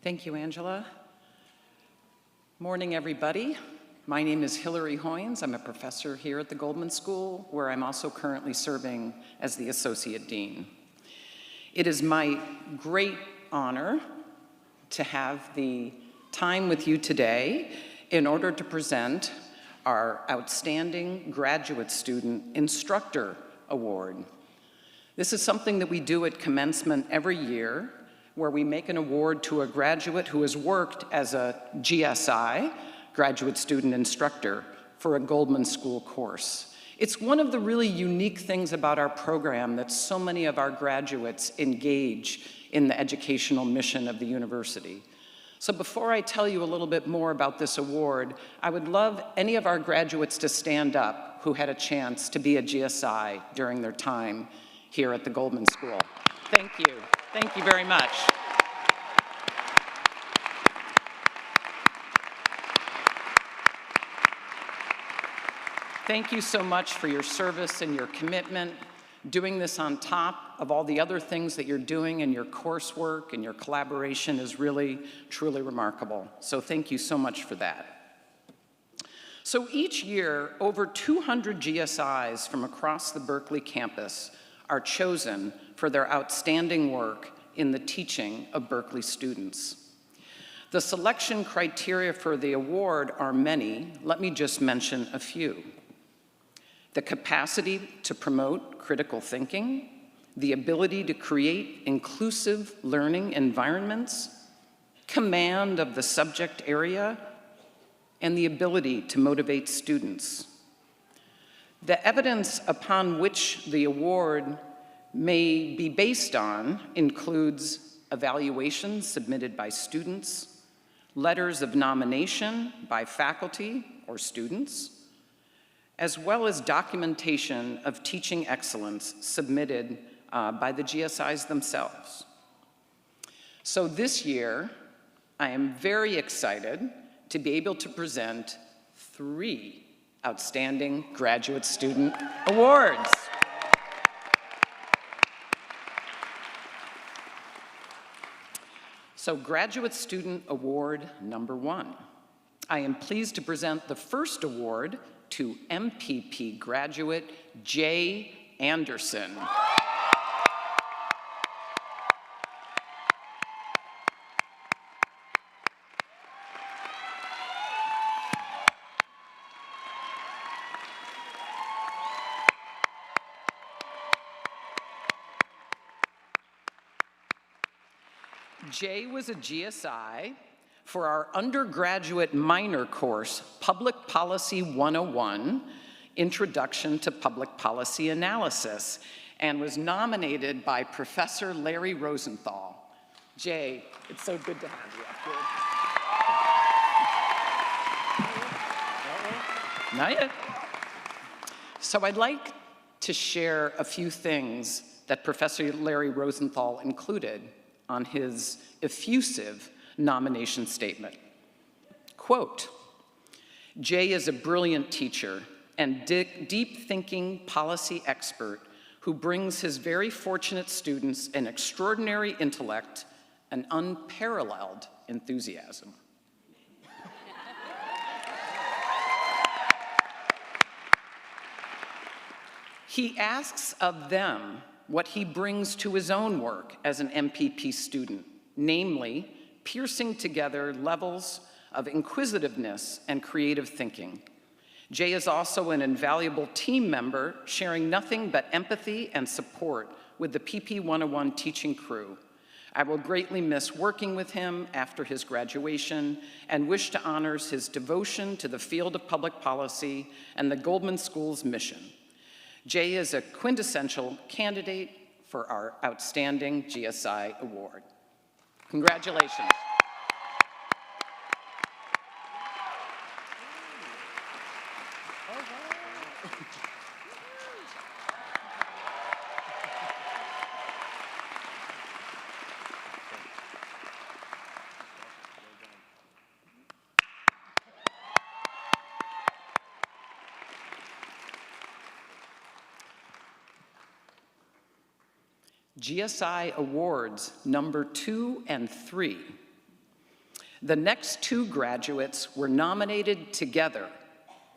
Thank you, Angela. Morning, everybody. My name is Hilary Hoynes. I'm a professor here at the Goldman School, where I'm also currently serving as the Associate Dean. It is my great honor to have the time with you today in order to present our Outstanding Graduate Student Instructor Award. This is something that we do at Commencement every year, where we make an award to a graduate who has worked as a GSI, graduate student instructor, for a Goldman School course. It's one of the really unique things about our program that so many of our graduates engage in the educational mission of the university. So before I tell you a little bit more about this award, I would love any of our graduates to stand up who had a chance to be a GSI during their time here at the Goldman School. Thank you. Thank you very much. Thank you so much for your service and your commitment. Doing this on top of all the other things that you're doing in your coursework and your collaboration is really, truly remarkable. So thank you so much for that. So each year, over 200 GSIs from across the Berkeley campus are chosen for their outstanding work in the teaching of Berkeley students. The selection criteria for the award are many. Let me just mention a few. The capacity to promote critical thinking, the ability to create inclusive learning environments, command of the subject area, and the ability to motivate students. The evidence upon which the award may be based on includes evaluations submitted by students, letters of nomination by faculty or students, as well as documentation of teaching excellence submitted by the GSIs themselves. So this year, I am very excited to be able to present 3 Outstanding Graduate Student Awards. So Graduate Student Award number 1. I am pleased to present the first award to MPP graduate Jay Anderson. Jay was a GSI for our undergraduate minor course, Public Policy 101, Introduction to Public Policy Analysis, and was nominated by Professor Larry Rosenthal. Jay, it's so good to have you. Not yet. So I'd like to share a few things that Professor Larry Rosenthal included on his effusive nomination statement. Quote, Jay is a brilliant teacher and deep-thinking policy expert who brings his very fortunate students an extraordinary intellect and unparalleled enthusiasm. He asks of them what he brings to his own work as an MPP student, namely, piercing together levels of inquisitiveness and creative thinking. Jay is also an invaluable team member, sharing nothing but empathy and support with the PP 101 teaching crew. I will greatly miss working with him after his graduation and wish to honor his devotion to the field of public policy and the Goldman School's mission. Jay is a quintessential candidate for our Outstanding GSI Award. Congratulations. GSI Awards number 2 and 3. The next 2 graduates were nominated together,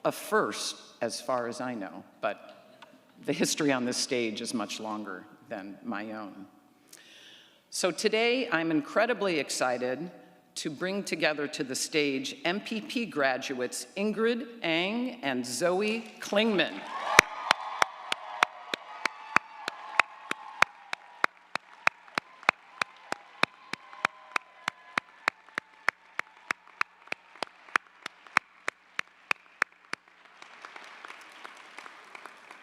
a first as far as I know, but the history on this stage is much longer than my own. So today I'm incredibly excited to bring together to the stage MPP graduates Ingrid Ang and Zoe Klingman.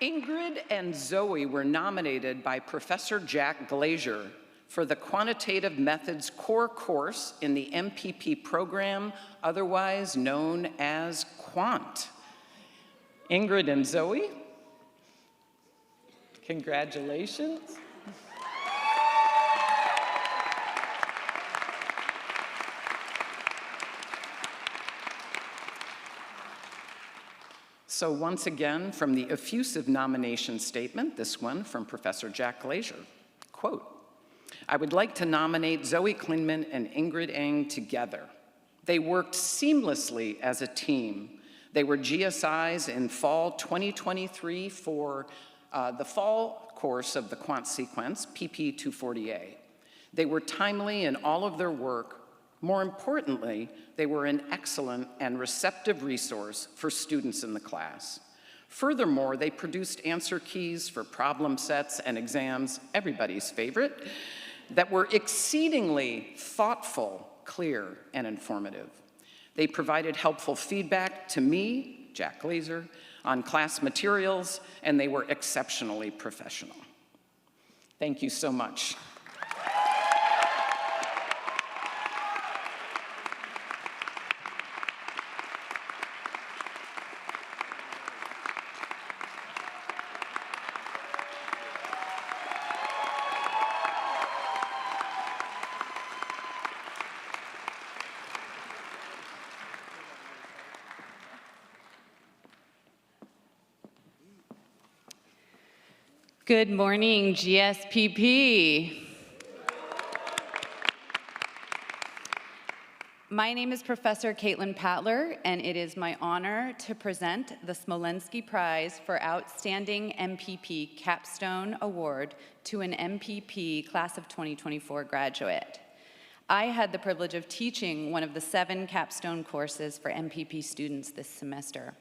Ingrid and Zoe were nominated by Professor Jack Glazer for the Quantitative Methods Core Course in the MPP program, otherwise known as Quant. Ingrid and Zoe, congratulations. So once again, from the effusive nomination statement, this one from Professor Jack Glazer, quote, I would like to nominate Zoe Klingman and Ingrid Ang together. They worked seamlessly as a team. They were GSIs in fall 2023 for the fall course of the quant sequence, PP 240A. They were timely in all of their work. More importantly, they were an excellent and receptive resource for students in the class. Furthermore, they produced answer keys for problem sets and exams, everybody's favorite, that were exceedingly thoughtful, clear, and informative. They provided helpful feedback to me, Jack Glazer, on class materials, and they were exceptionally professional. Thank you so much. Good morning, GSPP. My name is Professor Caitlin Patler, and it is my honor to present the Smolensky Prize for Outstanding MPP Capstone Award to an MPP Class of 2024 graduate. I had the privilege of teaching one of the 7 capstone courses for MPP students this semester.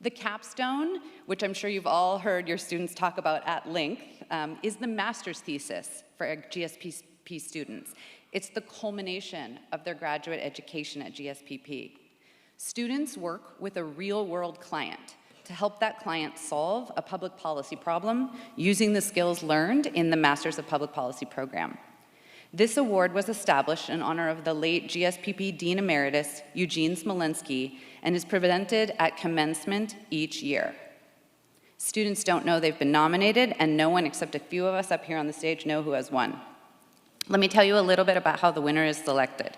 The capstone, which I'm sure you've all heard your students talk about at length, is the master's thesis for GSPP students. It's the culmination of their graduate education at GSPP. Students work with a real-world client to help that client solve a public policy problem using the skills learned in the Masters of Public Policy program. This award was established in honor of the late GSPP Dean Emeritus, Eugene Smolensky, and is presented at commencement each year. Students don't know they've been nominated, and no one except a few of us up here on the stage know who has won. Let me tell you a little bit about how the winner is selected.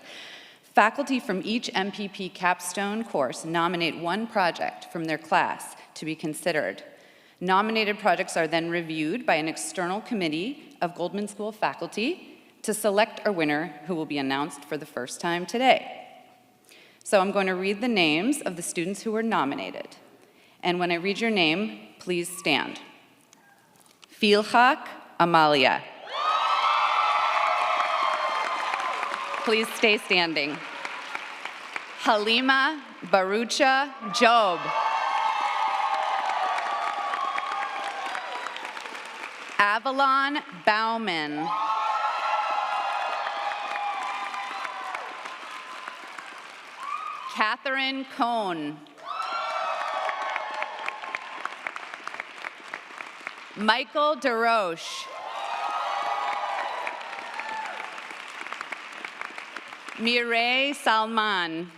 Faculty from each MPP capstone course nominate one project from their class to be considered. Nominated projects are then reviewed by an external committee of Goldman School faculty to select a winner who will be announced for the first time today. So I'm going to read the names of the students who were nominated. And when I read your name, please stand. Filhak Amalia. Please stay standing. Halima Barucha Job. Avalon Bauman. Catherine Cohn. Michael DeRoche. Mireille Salman.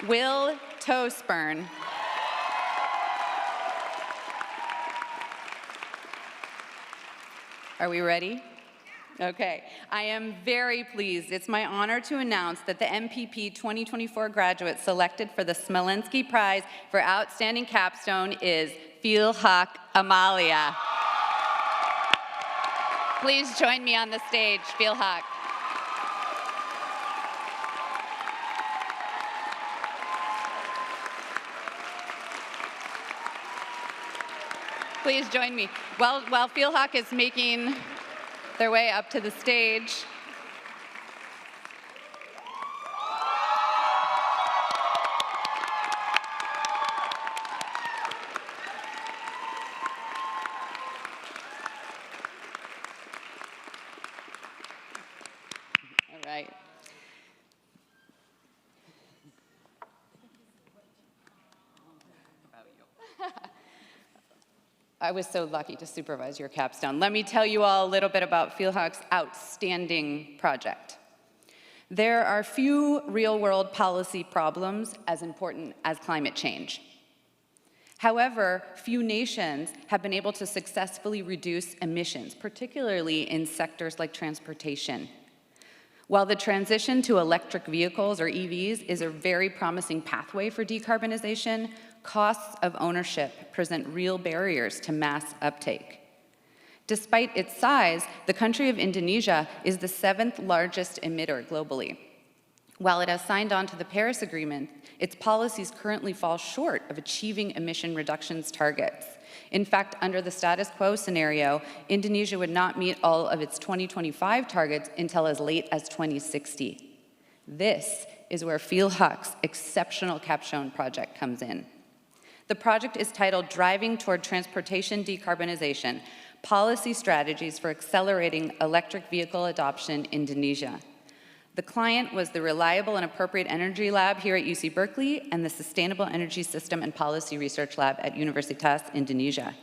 Will Tospern. Are we ready? Okay. I am very pleased. It's my honor to announce that the MPP 2024 graduate selected for the Smolensky Prize for Outstanding Capstone is Filhak Amalia. Please join me on the stage, Filhak. Please join me. While Filhak is making their way up to the stage, all right. I was so lucky to supervise your capstone. Let me tell you all a little bit about Filhak's outstanding project. There are few real-world policy problems as important as climate change. However, few nations have been able to successfully reduce emissions, particularly in sectors like transportation. While the transition to electric vehicles, or EVs, is a very promising pathway for decarbonization, costs of ownership present real barriers to mass uptake. Despite its size, the country of Indonesia is the 7th largest emitter globally. While it has signed on to the Paris Agreement, its policies currently fall short of achieving emission reductions targets. In fact, under the status quo scenario, Indonesia would not meet all of its 2025 targets until as late as 2060. This is where Filhak's exceptional Capstone project comes in. The project is titled Driving Toward Transportation Decarbonization, Policy Strategies for Accelerating Electric Vehicle Adoption in Indonesia. The client was the Reliable and Appropriate Energy Lab here at UC Berkeley and the Sustainable Energy System and Policy Research Lab at Universitas Indonesia.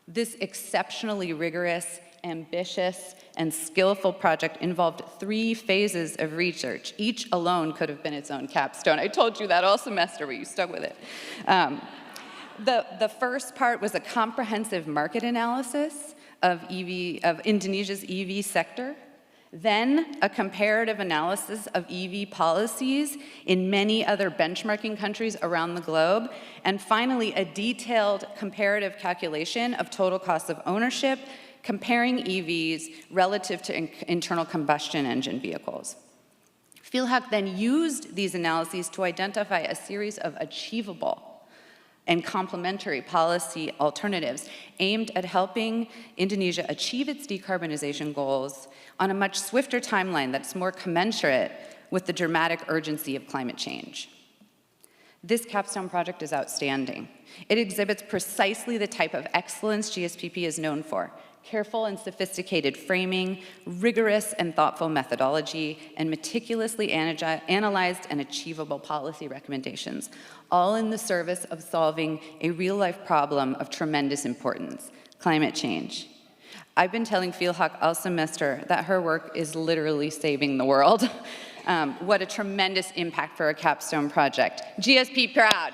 This exceptionally rigorous, ambitious, and skillful project involved 3 phases of research. Each alone could have been its own capstone. I told you that all semester, but you stuck with it. The first part was a comprehensive market analysis of Indonesia's EV sector. Then, a comparative analysis of EV policies in many other benchmarking countries around the globe. And finally, a detailed comparative calculation of total costs of ownership, comparing EVs relative to internal combustion engine vehicles. Filhak then used these analyses to identify a series of achievable and complementary policy alternatives aimed at helping Indonesia achieve its decarbonization goals on a much swifter timeline that's more commensurate with the dramatic urgency of climate change. This capstone project is outstanding. It exhibits precisely the type of excellence GSPP is known for: careful and sophisticated framing, rigorous and thoughtful methodology, and meticulously analyzed and achievable policy recommendations, all in the service of solving a real-life problem of tremendous importance: climate change. I've been telling Filhak all semester that her work is literally saving the world. What a tremendous impact for a capstone project. GSP proud.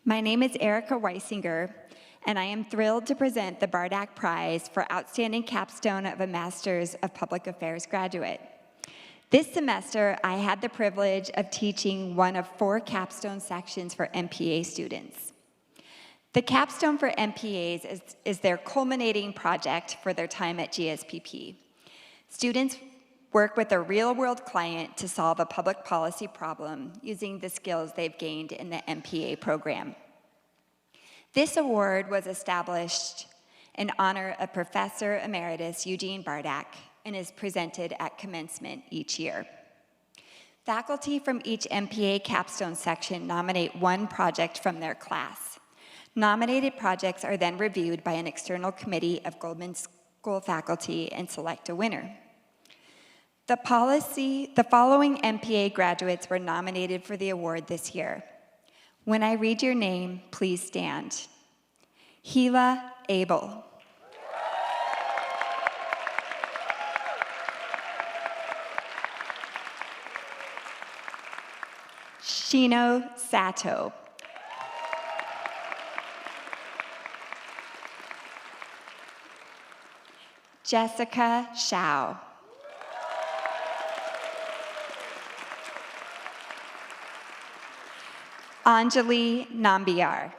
My name is Erica Weisinger, and I am thrilled to present the Bardak Prize for Outstanding Capstone of a Master's of Public Affairs graduate. This semester, I had the privilege of teaching one of 4 capstone sections for MPA students. The capstone for MPAs is their culminating project for their time at GSPP. Students work with a real-world client to solve a public policy problem using the skills they've gained in the MPA program. This award was established in honor of Professor Emeritus Eugene Bardak and is presented at commencement each year. Faculty from each MPA capstone section nominate one project from their class. Nominated projects are then reviewed by an external committee of Goldman School faculty and select a winner. The following MPA graduates were nominated for the award this year. When I read your name, please stand. Gila Abel. Shino Sato. Jessica Shao. Anjali Nambiar.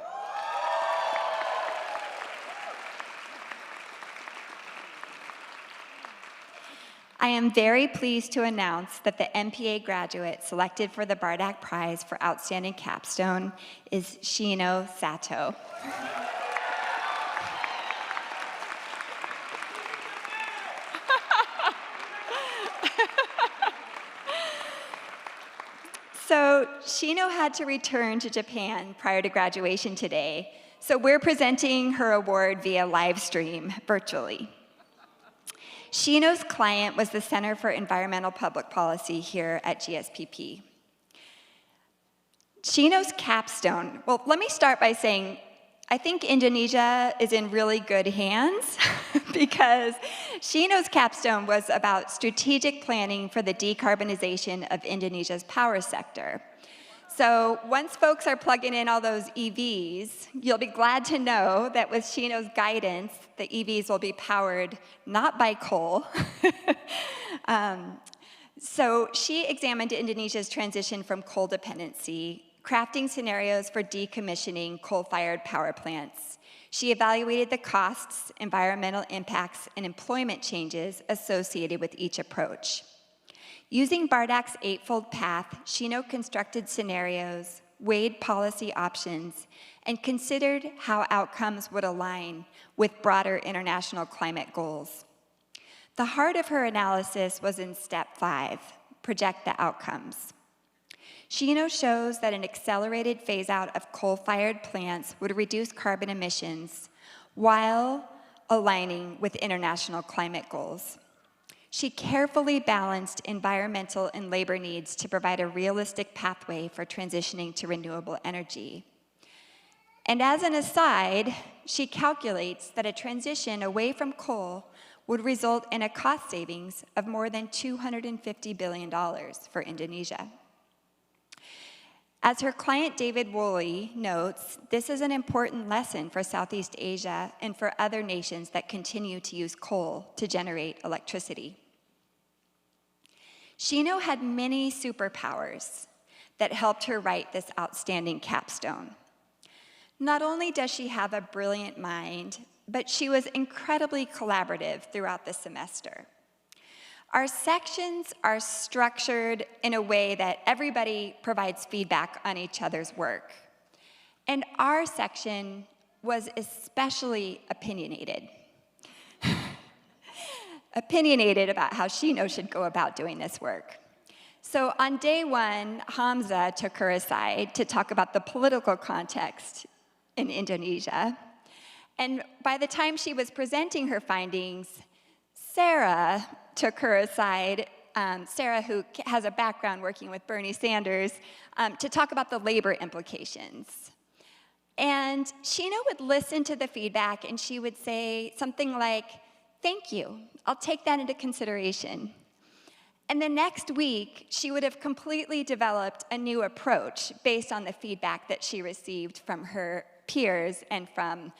I am very pleased to announce that the MPA graduate selected for the Bardak Prize for Outstanding Capstone is Shino Sato. So Shino had to return to Japan prior to graduation today, so we're presenting her award via live stream virtually. Shino's client was the Center for Environmental Public Policy here at GSPP. Shino's capstone, well, let me start by saying I think Indonesia is in really good hands because Shino's capstone was about strategic planning for the decarbonization of Indonesia's power sector. So once folks are plugging in all those EVs, you'll be glad to know that with Shino's guidance, the EVs will be powered not by coal. So she examined Indonesia's transition from coal dependency, crafting scenarios for decommissioning coal-fired power plants. She evaluated the costs, environmental impacts, and employment changes associated with each approach. Using Bardak's 8-fold path, Shino constructed scenarios, weighed policy options, and considered how outcomes would align with broader international climate goals. The heart of her analysis was in step 5, project the outcomes. Shino shows that an accelerated phase-out of coal-fired plants would reduce carbon emissions while aligning with international climate goals. She carefully balanced environmental and labor needs to provide a realistic pathway for transitioning to renewable energy. And as an aside, she calculates that a transition away from coal would result in a cost savings of more than $250 billion for Indonesia. As her client David Woolley notes, this is an important lesson for Southeast Asia and for other nations that continue to use coal to generate electricity. Shino had many superpowers that helped her write this outstanding capstone. Not only does she have a brilliant mind, but she was incredibly collaborative throughout the semester. Our sections are structured in a way that everybody provides feedback on each other's work. And our section was especially opinionated. Opinionated about how Shino should go about doing this work. So on day 1, Hamza took her aside to talk about the political context in Indonesia. And by the time she was presenting her findings, Sarah took her aside, Sarah, who has a background working with Bernie Sanders, to talk about the labor implications. And Shino would listen to the feedback and she would say something like, "Thank you, I'll take that into consideration." And the next week, she would have completely developed a new approach based on the feedback that she received from her peers and from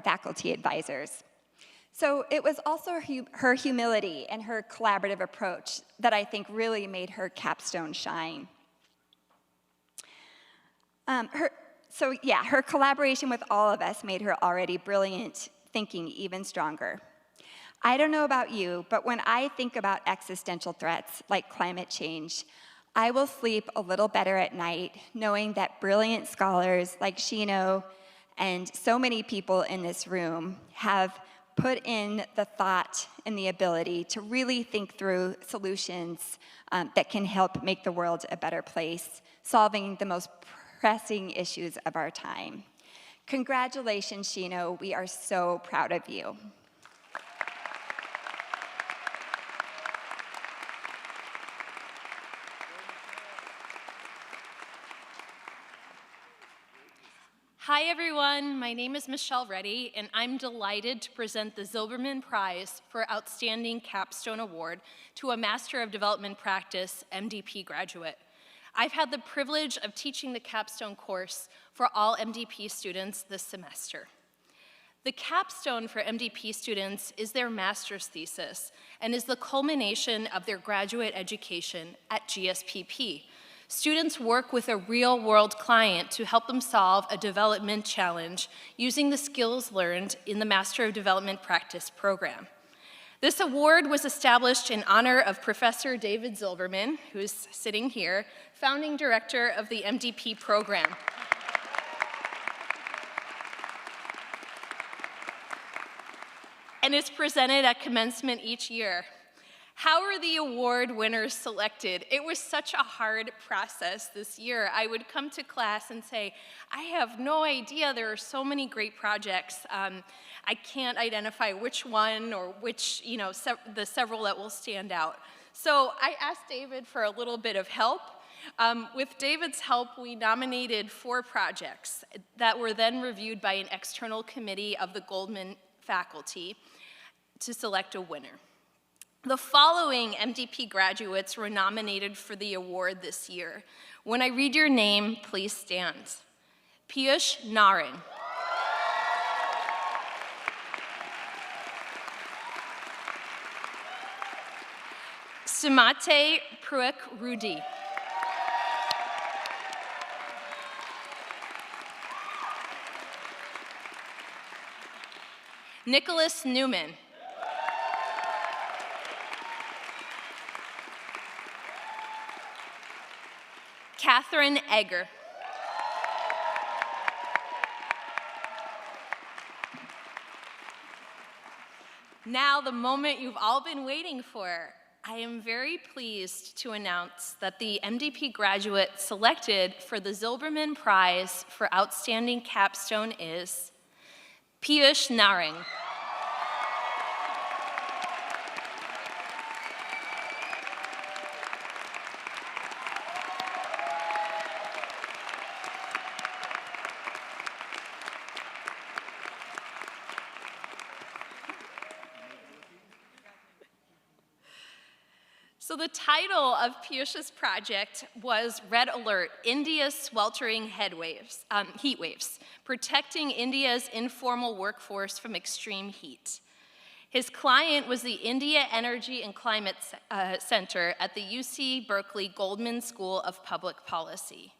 faculty advisors. So it was also her humility and her collaborative approach that I think really made her capstone shine. Her collaboration with all of us made her already brilliant thinking even stronger. I don't know about you, but when I think about existential threats like climate change, I will sleep a little better at night knowing that brilliant scholars like Shino and so many people in this room have put in the thought and the ability to really think through solutions that can help make the world a better place, solving the most pressing issues of our time. Congratulations, Shino. We are so proud of you. Hi everyone, my name is Michelle Reddy, and I'm delighted to present the Zilberman Prize for Outstanding Capstone Award to a Master of Development Practice MDP graduate. I've had the privilege of teaching the Capstone course for all MDP students this semester. The capstone for MDP students is their master's thesis and is the culmination of their graduate education at GSPP. Students work with a real-world client to help them solve a development challenge using the skills learned in the Master of Development Practice program. This award was established in honor of Professor David Zilberman, who's sitting here, founding director of the MDP program. And is presented at commencement each year. How are the award winners selected? It was such a hard process this year. I would come to class and say, I have no idea, there are so many great projects. I can't identify which one or which, the several that will stand out. So I asked David for a little bit of help. With David's help, we nominated 4 projects that were then reviewed by an external committee of the Goldman faculty to select a winner. The following MDP graduates were nominated for the award this year. When I read your name, please stand. Piyush Narang. Sumate Pruik Rudi. Nicholas Newman. Catherine Egger. Now, the moment you've all been waiting for. I am very pleased to announce that the MDP graduate selected for the Zilberman Prize for Outstanding Capstone is Piyush Narang. So the title of Piyush's project was Red Alert, India's Sweltering Heat Waves, Protecting India's Informal Workforce from Extreme Heat. His client was the India Energy and Climate Center at the UC Berkeley Goldman School of Public Policy.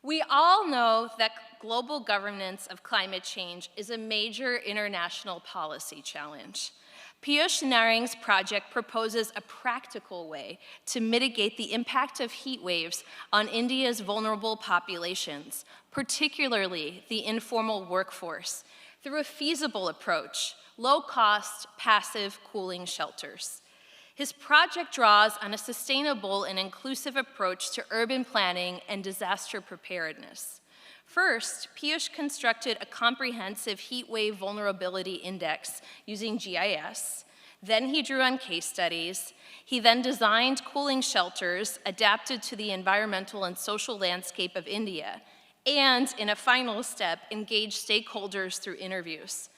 We all know that global governance of climate change is a major international policy challenge. Piyush Narang's project proposes a practical way to mitigate the impact of heat waves on India's vulnerable populations, particularly the informal workforce, through a feasible approach, low-cost, passive cooling shelters. His project draws on a sustainable and inclusive approach to urban planning and disaster preparedness. First, Piyush constructed a comprehensive heat wave vulnerability index using GIS. Then he drew on case studies. He then designed cooling shelters adapted to the environmental and social landscape of India, and in a final step, engaged stakeholders through interviews.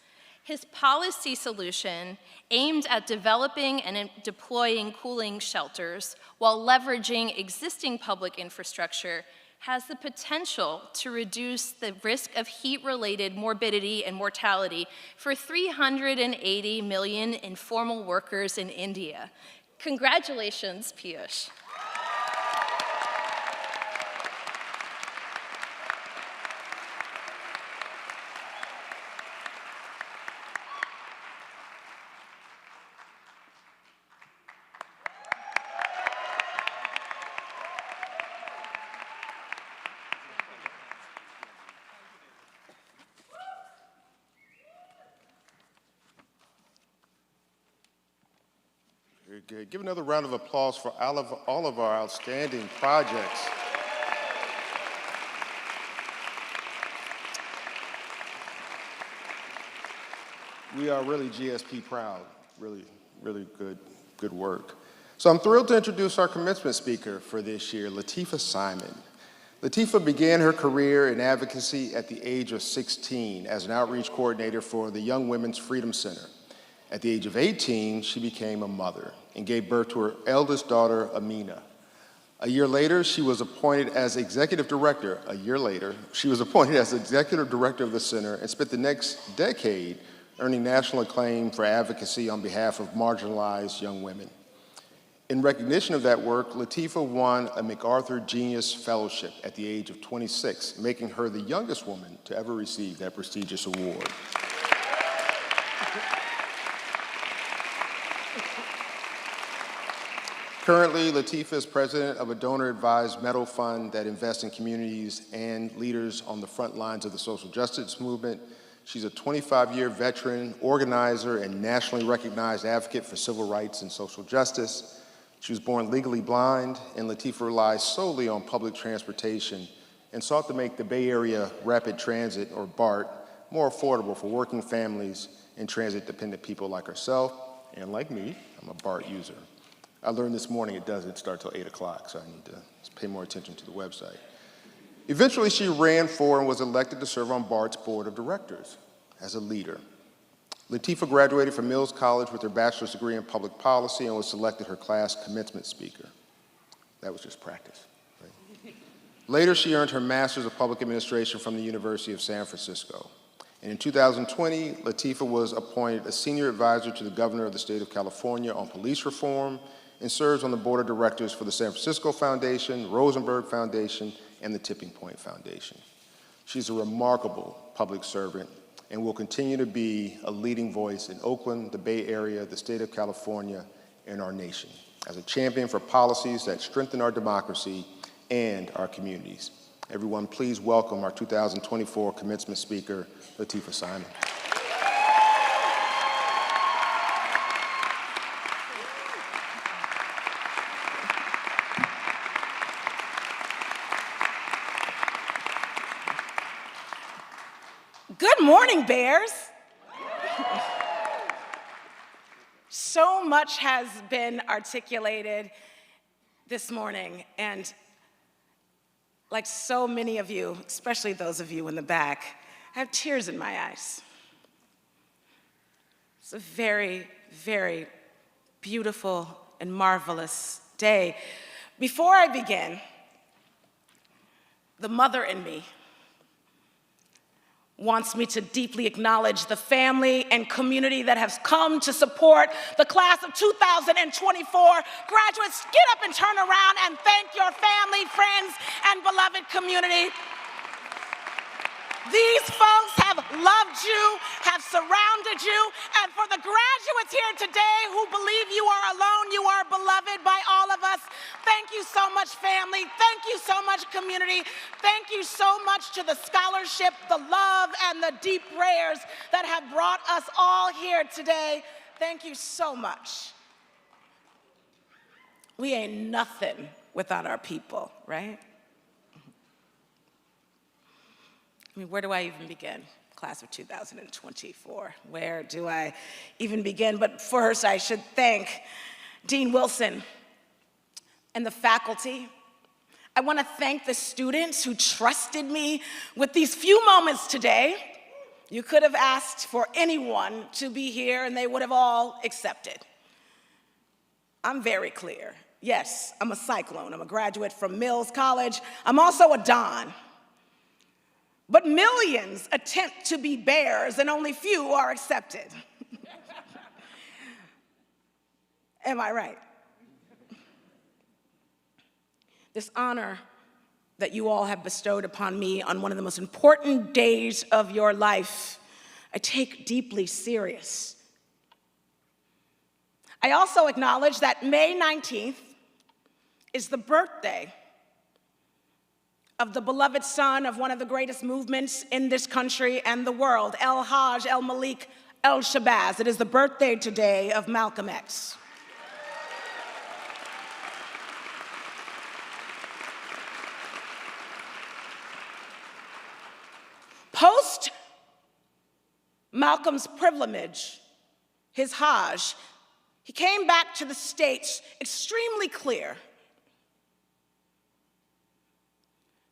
His policy solution aimed at developing and deploying cooling shelters while leveraging existing public infrastructure has the potential to reduce the risk of heat-related morbidity and mortality for 380 million informal workers in India. Congratulations, Piyush. Very good. Give another round of applause for all of our outstanding projects. We are really GSP proud. Really, really good work. So I'm thrilled to introduce our commencement speaker for this year, Lateefah Simon. Lateefah began her career in advocacy at the age of 16 as an outreach coordinator for the Young Women's Freedom Center. At the age of 18, she became a mother and gave birth to her eldest daughter, Amina. A year later, she was appointed as executive director. She was appointed as executive director of the center and spent the next decade earning national acclaim for advocacy on behalf of marginalized young women. In recognition of that work, Lateefah won a MacArthur Genius Fellowship at the age of 26, making her the youngest woman to ever receive that prestigious award. Currently, Lateefah is president of a donor-advised medal fund that invests in communities and leaders on the front lines of the social justice movement. She's a 25-year veteran, organizer, and nationally recognized advocate for civil rights and social justice. She was born legally blind, and Lateefah relies solely on public transportation and sought to make the Bay Area Rapid Transit, or BART, more affordable for working families and transit-dependent people like herself, and like me, I'm a BART user. I learned this morning it doesn't start till 8 o'clock, so I need to pay more attention to the website. Eventually, she ran for and was elected to serve on BART's board of directors as a leader. Lateefah graduated from Mills College with her bachelor's degree in public policy and was selected her class commencement speaker. That was just practice. Right? Later, she earned her master's of public administration from the University of San Francisco. And in 2020, Lateefah was appointed a senior advisor to the governor of the state of California on police reform and serves on the board of directors for the San Francisco Foundation, Rosenberg Foundation, and the Tipping Point Foundation. She's a remarkable public servant and will continue to be a leading voice in Oakland, the Bay Area, the state of California, and our nation, as a champion for policies that strengthen our democracy and our communities. Everyone, please welcome our 2024 commencement speaker, Lateefah Simon. Good morning, Bears. So much has been articulated this morning, and like so many of you, especially those of you in the back, I have tears in my eyes. It's a very, very beautiful and marvelous day. Before I begin, the mother in me wants me to deeply acknowledge the family and community that has come to support the class of 2024. Graduates, get up and turn around and thank your family, friends, and beloved community. These folks have loved you, have surrounded you, and for the graduates here today who believe you are alone, you are beloved by all of us. Thank you so much, family. Thank you so much, community. Thank you so much to the scholarship, the love, and the deep prayers that have brought us all here today. Thank you so much. We ain't nothing without our people, right? I mean, where do I even begin? Class of 2024. Where do I even begin? But first, I should thank Dean Wilson and the faculty. I want to thank the students who trusted me with these few moments today. You could have asked for anyone to be here, and they would have all accepted. I'm very clear. Yes, I'm a cyclone. I'm a graduate from Mills College. I'm also a Don. But millions attempt to be bears and only few are accepted. Am I right? This honor that you all have bestowed upon me on one of the most important days of your life, I take deeply serious. I also acknowledge that May 19th is the birthday of the beloved son of one of the greatest movements in this country and the world, El-Hajj El-Malik El-Shabazz. It is the birthday today of Malcolm X. Post Malcolm's pilgrimage, his Hajj, he came back to the States extremely clear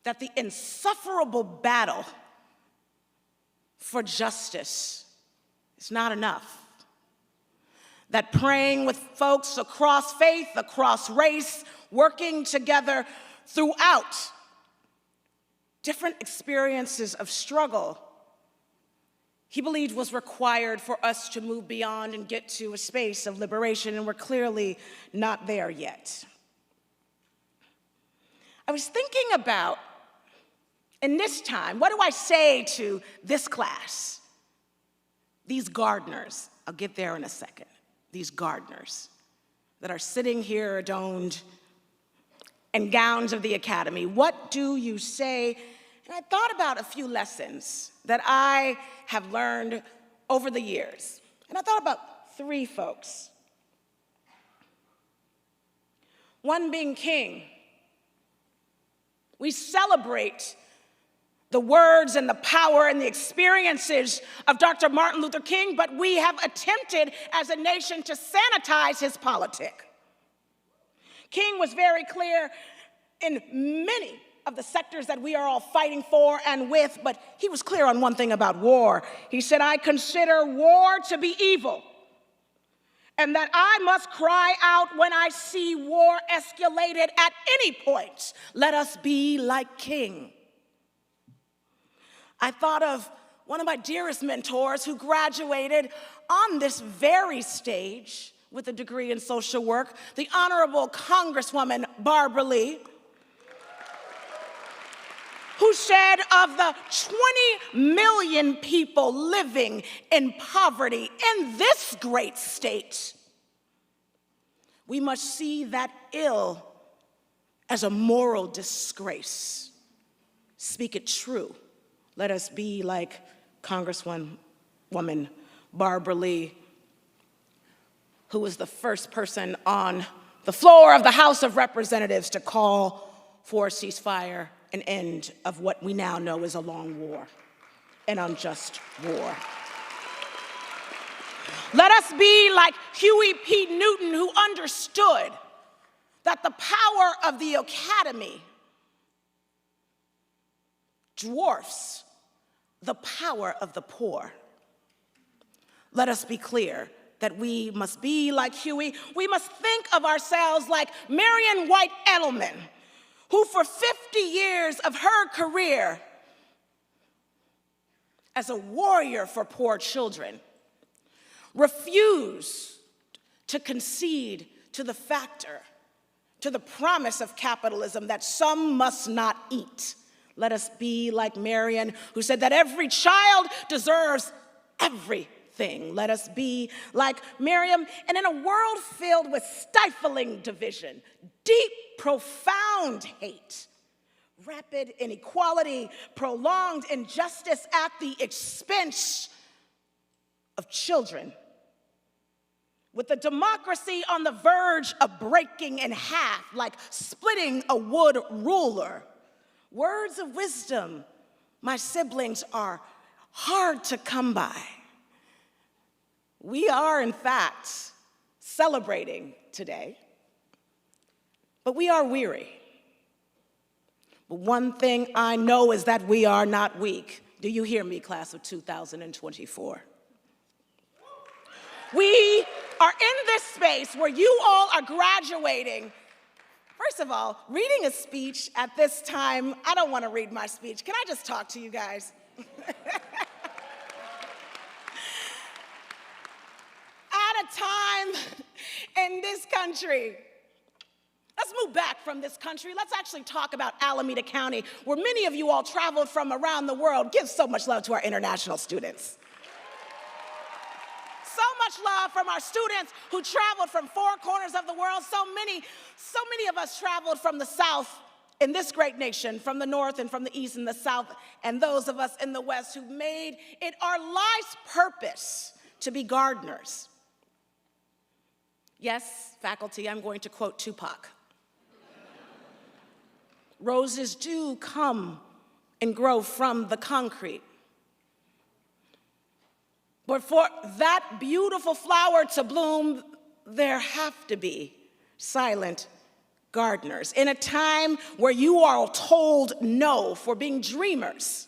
that the insufferable battle for justice is not enough. That praying with folks across faith, across race, working together throughout different experiences of struggle, he believed was required for us to move beyond and get to a space of liberation, and we're clearly not there yet. I was thinking about, in this time, what do I say to this class? These gardeners, I'll get there in a second, these gardeners that are sitting here adorned in gowns of the academy. What do you say? And I thought about a few lessons that I have learned over the years. And I thought about three folks. One being King. We celebrate the words and the power and the experiences of Dr. Martin Luther King, but we have attempted as a nation to sanitize his politic. King was very clear in many of the sectors that we are all fighting for and with, but he was clear on one thing about war. He said, I consider war to be evil, and that I must cry out when I see war escalated at any point. Let us be like King. I thought of one of my dearest mentors who graduated on this very stage with a degree in social work, the Honorable Congresswoman Barbara Lee, who said of the 20 million people living in poverty in this great state, we must see that ill as a moral disgrace. Speak it true. Let us be like Congresswoman Barbara Lee, who was the first person on the floor of the House of Representatives to call for a ceasefire, an end of what we now know is a long war, an unjust war. Let us be like Huey P. Newton, who understood that the power of the academy dwarfs the power of the poor. Let us be clear that we must be like Huey. We must think of ourselves like Marion White Edelman, who for 50 years of her career as a warrior for poor children refused to concede to the factor, to the promise of capitalism that some must not eat. Let us be like Marion, who said that every child deserves everything. Let us be like Miriam, and in a world filled with stifling division, deep, profound hate, rapid inequality, prolonged injustice at the expense of children, with the democracy on the verge of breaking in half, like splitting a wood ruler, words of wisdom, my siblings, are hard to come by. We are, in fact, celebrating today, but we are weary. But one thing I know is that we are not weak. Do you hear me, class of 2024? We are in this space where you all are graduating First of all, reading a speech at this time, I don't want to read my speech. Can I just talk to you guys? At a time in this country, let's move back from this country. Let's actually talk about Alameda County, where many of you all traveled from around the world. Give so much love to our international students. So much love from our students who traveled from four corners of the world. So many of us traveled from the South in this great nation, from the North and from the East and the South, and those of us in the West who made it our life's purpose to be gardeners. Yes, faculty, I'm going to quote Tupac. Roses do come and grow from the concrete. But for that beautiful flower to bloom, there have to be silent gardeners. In a time where you are told no for being dreamers,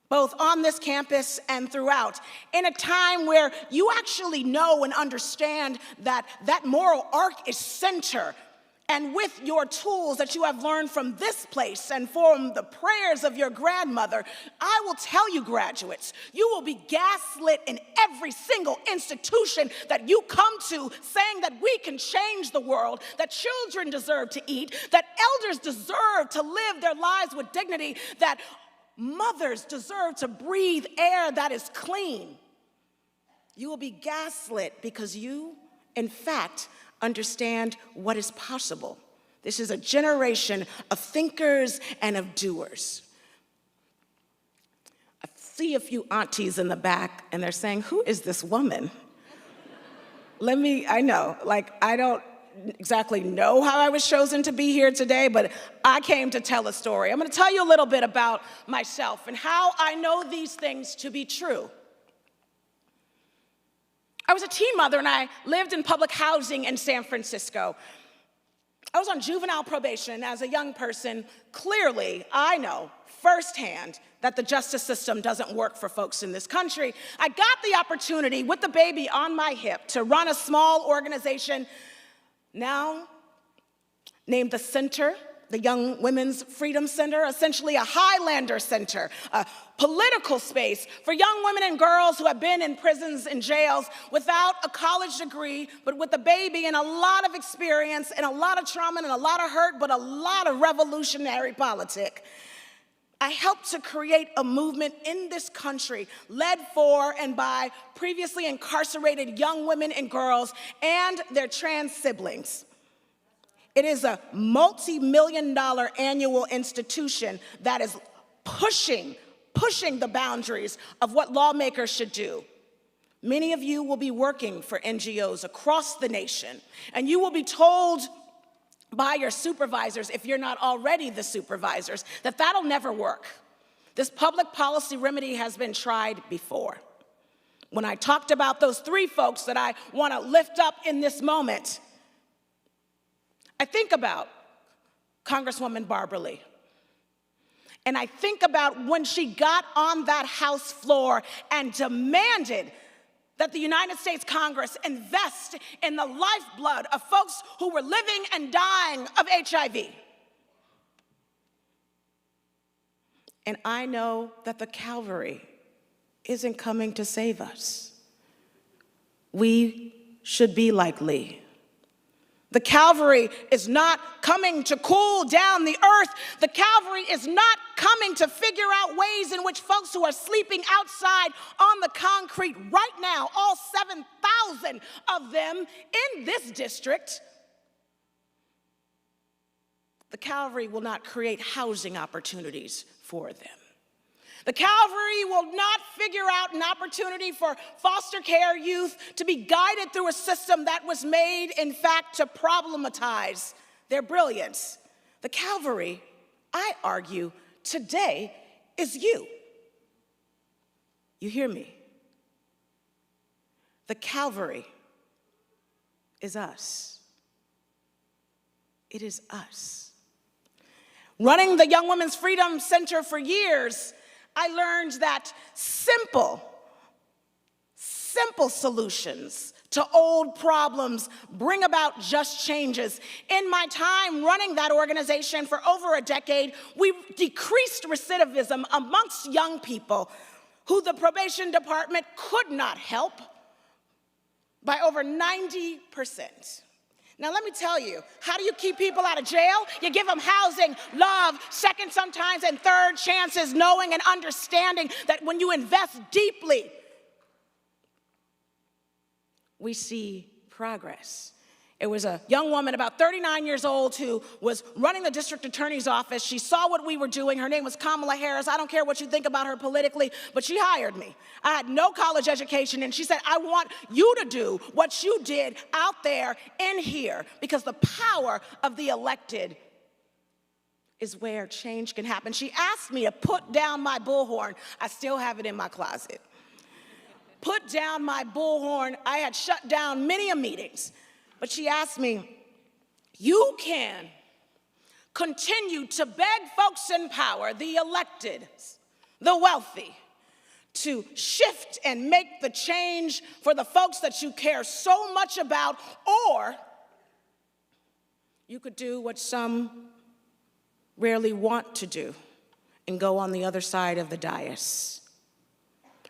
both on this campus and throughout, in a time where you actually know and understand that that moral arc is center, and with your tools that you have learned from this place and from the prayers of your grandmother, I will tell you, graduates, you will be gaslit in every single institution that you come to, saying that we can change the world, that children deserve to eat, that elders deserve to live their lives with dignity, that mothers deserve to breathe air that is clean. You will be gaslit because you, in fact, understand what is possible. This is a generation of thinkers and of doers. I see a few aunties in the back, and they're saying, who is this woman? I don't exactly know how I was chosen to be here today, but I came to tell a story. I'm going to tell you a little bit about myself and how I know these things to be true. I was a teen mother, and I lived in public housing in San Francisco. I was on juvenile probation as a young person. Clearly, I know firsthand that the justice system doesn't work for folks in this country. I got the opportunity, with the baby on my hip, to run a small organization now named the Center, the Young Women's Freedom Center, essentially a Highlander center, a political space for young women and girls who have been in prisons and jails without a college degree, but with a baby and a lot of experience and a lot of trauma and a lot of hurt, but a lot of revolutionary politic. I helped to create a movement in this country led for and by previously incarcerated young women and girls and their trans siblings. It is a multi-million-dollar annual institution that is pushing the boundaries of what lawmakers should do. Many of you will be working for NGOs across the nation, and you will be told by your supervisors, if you're not already the supervisors, that that'll never work. This public policy remedy has been tried before. When I talked about those three folks that I want to lift up in this moment, I think about Congresswoman Barbara Lee. And I think about when she got on that House floor and demanded that the United States Congress invest in the lifeblood of folks who were living and dying of HIV. And I know that the Calvary isn't coming to save us. We should be like Lee. The Calvary is not coming to cool down the earth. The Calvary is not coming to figure out ways in which folks who are sleeping outside on the concrete right now, all 7,000 of them in this district, the Calvary will not create housing opportunities for them. The Calvary will not figure out an opportunity for foster care youth to be guided through a system that was made, in fact, to problematize their brilliance. The Calvary, I argue, today is you. You hear me? The Calvary is us. It is us. Running the Young Women's Freedom Center for years, I learned that simple solutions to old problems, bring about just changes. In my time running that organization for over a decade, we decreased recidivism amongst young people who the probation department could not help by over 90%. Now let me tell you, how do you keep people out of jail? You give them housing, love, second sometimes and third chances, knowing and understanding that when you invest deeply, we see progress. It was a young woman about 39 years old who was running the district attorney's office. She saw what we were doing. Her name was Kamala Harris. I don't care what you think about her politically, but she hired me. I had no college education, and she said, I want you to do what you did out there in here, because the power of the elected is where change can happen. She asked me to put down my bullhorn. I still have it in my closet. Put down my bullhorn. I had shut down many a meetings. But she asked me, you can continue to beg folks in power, the elected, the wealthy, to shift and make the change for the folks that you care so much about, or you could do what some rarely want to do and go on the other side of the dais.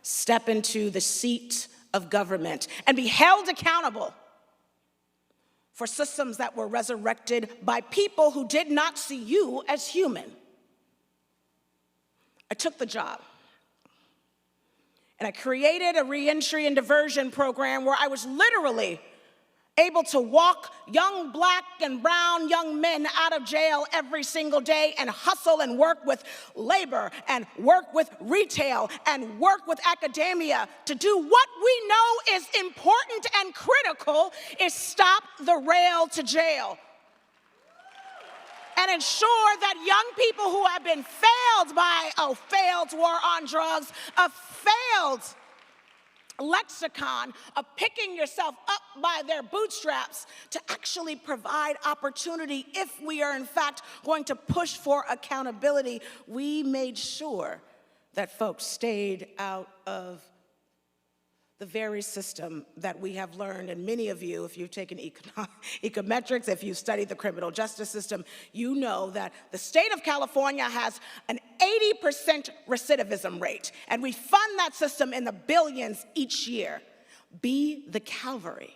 Step into the seat of government and be held accountable for systems that were resurrected by people who did not see you as human. I took the job, and I created a reentry and diversion program where I was literally able to walk young black and brown young men out of jail every single day and hustle and work with labor and work with retail and work with academia to do what we know is important and critical, is stop the rail to jail and ensure that young people who have been failed by a failed war on drugs, a failed lexicon of picking yourself up by their bootstraps, to actually provide opportunity. If we are in fact going to push for accountability, we made sure that folks stayed out of the very system that we have learned, and many of you, if you've taken econometrics, if you've studied the criminal justice system, you know that the state of California has an 80% recidivism rate, and we fund that system in the billions each year. Be the cavalry.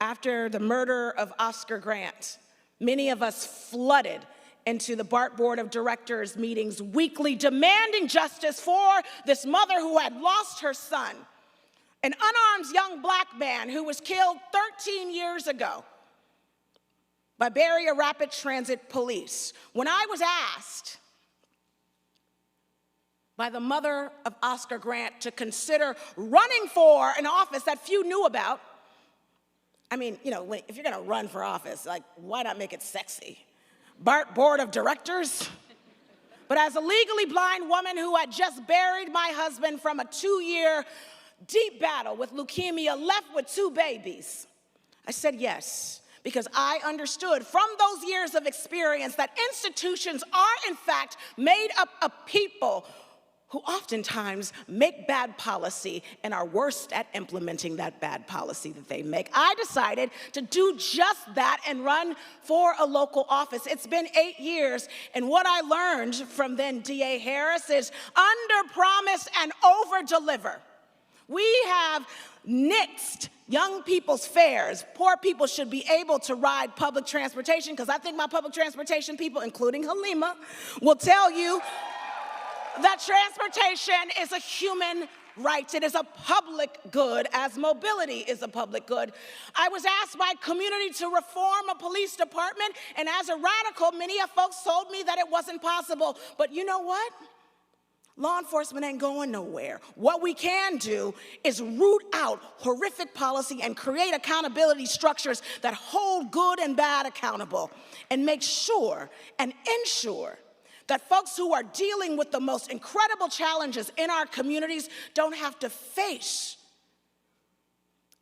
After the murder of Oscar Grant, many of us flooded into the BART Board of Directors meetings weekly, demanding justice for this mother who had lost her son, an unarmed young black man who was killed 13 years ago by Bay Area Rapid Transit Police. When I was asked by the mother of Oscar Grant to consider running for an office that few knew about, I mean, you know, if you're gonna run for office, like, why not make it sexy? BART Board of Directors? But as a legally blind woman who had just buried my husband from a 2-year deep battle with leukemia, left with 2 babies, I said yes, because I understood from those years of experience that institutions are in fact made up of people who oftentimes make bad policy and are worst at implementing that bad policy that they make. I decided to do just that and run for a local office. It's been 8 years, and what I learned from then DA Harris is under-promise and over-deliver. We have nixed young people's fares. Poor people should be able to ride public transportation, because I think my public transportation people, including Halima, will tell you that transportation is a human right. It is a public good, as mobility is a public good. I was asked by community to reform a police department, and as a radical, many of folks told me that it wasn't possible. But you know what? Law enforcement ain't going nowhere. What we can do is root out horrific policy and create accountability structures that hold good and bad accountable, and make sure and ensure that folks who are dealing with the most incredible challenges in our communities don't have to face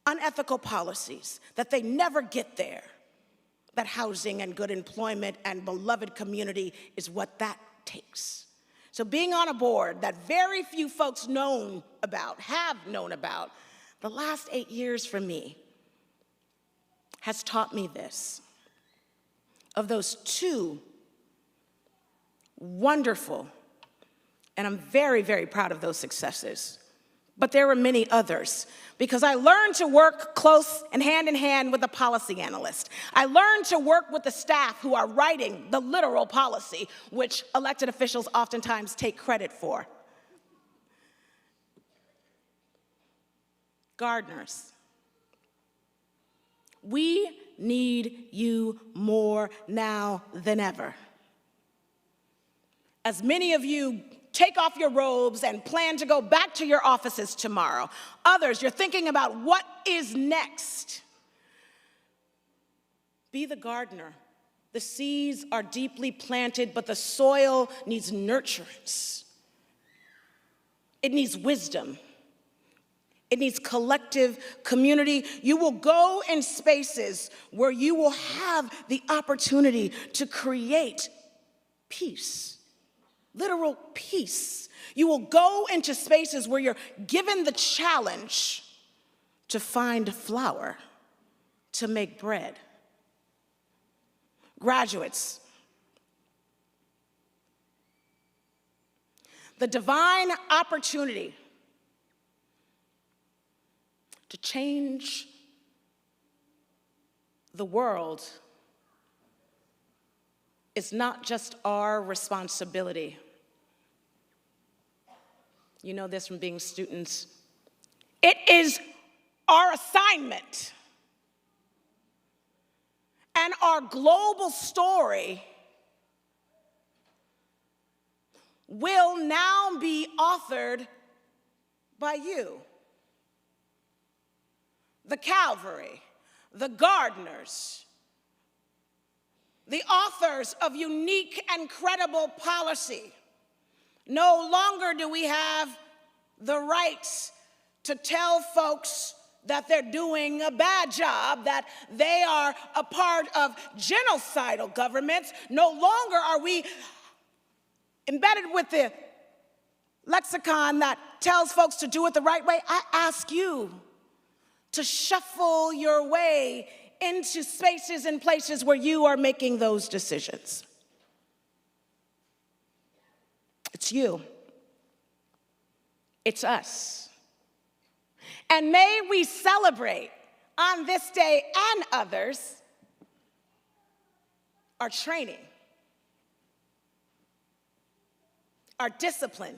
unethical policies, that they never get there, that housing and good employment and beloved community is what that takes. So being on a board that very few folks have known about, the last 8 years for me has taught me this. Of those two wonderful, and I'm very, very proud of those successes, but there were many others, because I learned to work close and hand in hand with a policy analyst. I learned to work with the staff who are writing the literal policy, which elected officials oftentimes take credit for. Gardeners, we need you more now than ever. As many of you take off your robes and plan to go back to your offices tomorrow, others, you're thinking about what is next. Be the gardener. The seeds are deeply planted, but the soil needs nurturance. It needs wisdom. It needs collective community. You will go in spaces where you will have the opportunity to create peace, literal peace. You will go into spaces where you're given the challenge to find flour, to make bread. Graduates, the divine opportunity to change the world is not just our responsibility. You know this from being students. It is our assignment. And our global story will now be authored by you. The Calvary, the gardeners, the authors of unique and credible policy. No longer do we have the rights to tell folks that they're doing a bad job, that they are a part of genocidal governments. No longer are we embedded with the lexicon that tells folks to do it the right way. I ask you to shuffle your way into spaces and places where you are making those decisions. It's you. It's us. And may we celebrate on this day and others our training, our discipline,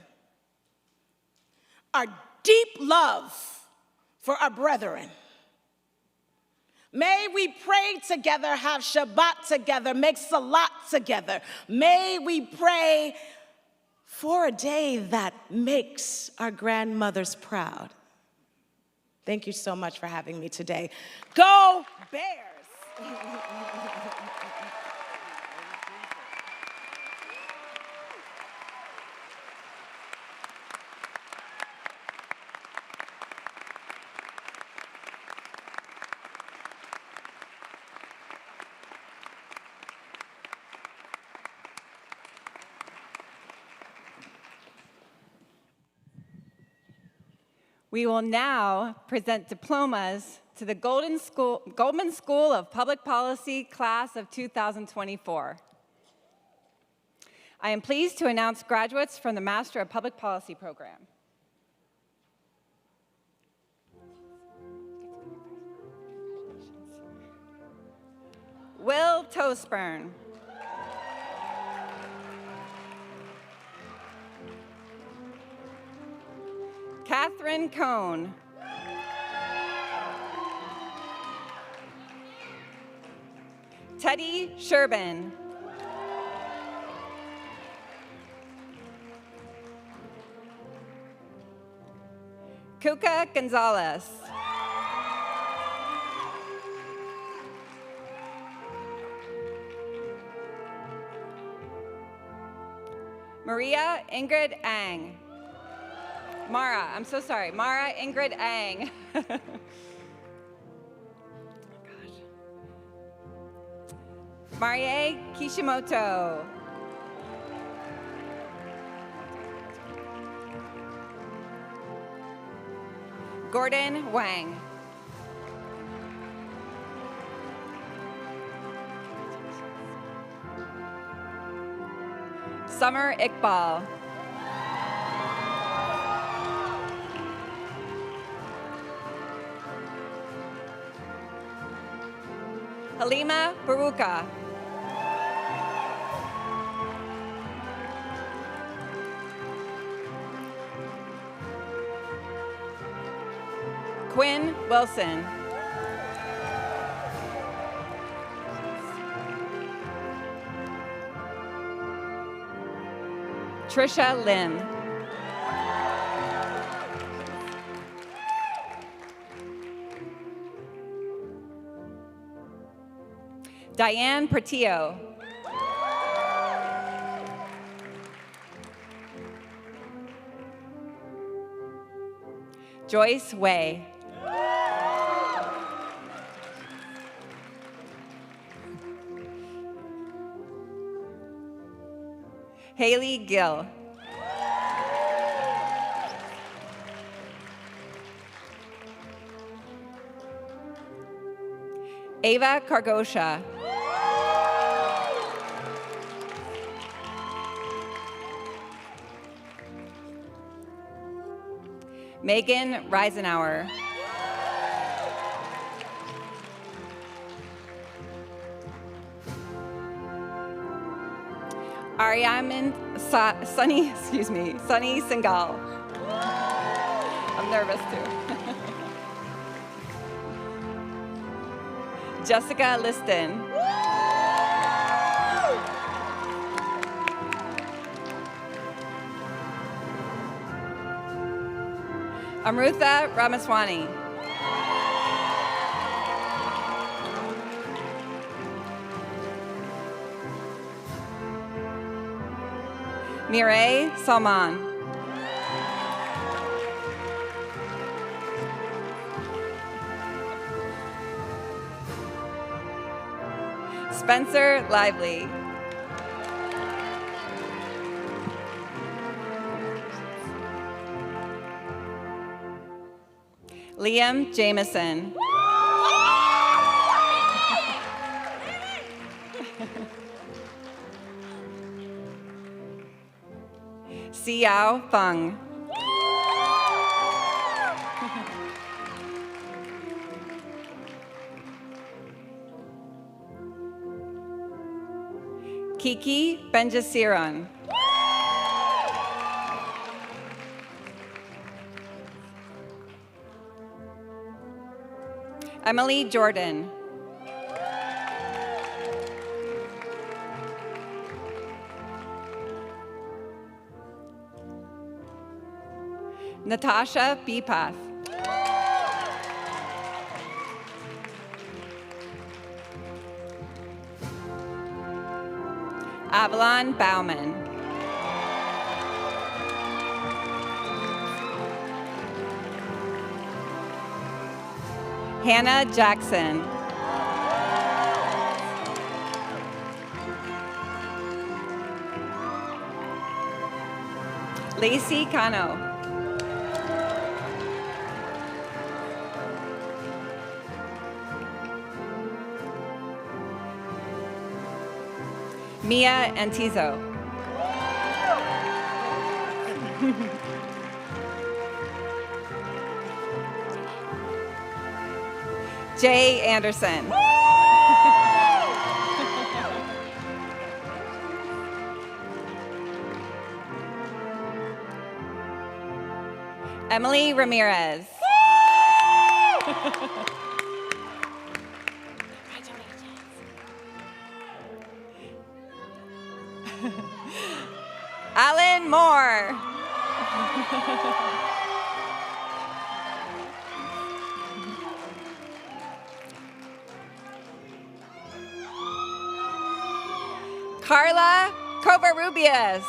our deep love for our brethren. May we pray together, have Shabbat together, make Salat together. May we pray for a day that makes our grandmothers proud. Thank you so much for having me today. Go Bears! We will now present diplomas to the Goldman School of Public Policy class of 2024. I am pleased to announce graduates from the Master of Public Policy program. Will Toastburn. Catherine Cohn. Teddy Sherbin. Kuka Gonzalez. Maria Ingrid Ang. Mara, I'm so sorry. Mara Ingrid Ang. Marie Kishimoto. Gordon Wang. Summer Iqbal. Halima Baruka. Quinn Wilson. Trisha Lim. Diane Portillo. Joyce Way. Haley Gill. Ava Kargosha. Megan Reisenauer. Aryaman Sunny Singal. I'm nervous too. Jessica Liston. Amrutha Ramaswamy. Mireille Salman. Spencer Lively. Liam Jameson. Xiao Feng. Kiki Benjasiran. Emily Jordan. Natasha Bepath. Avalon Bauman. Hannah Jackson. Lacey Cano. Mia Antizo. Jay Anderson. Emily Ramirez. Alan Moore. Carla Covarrubias.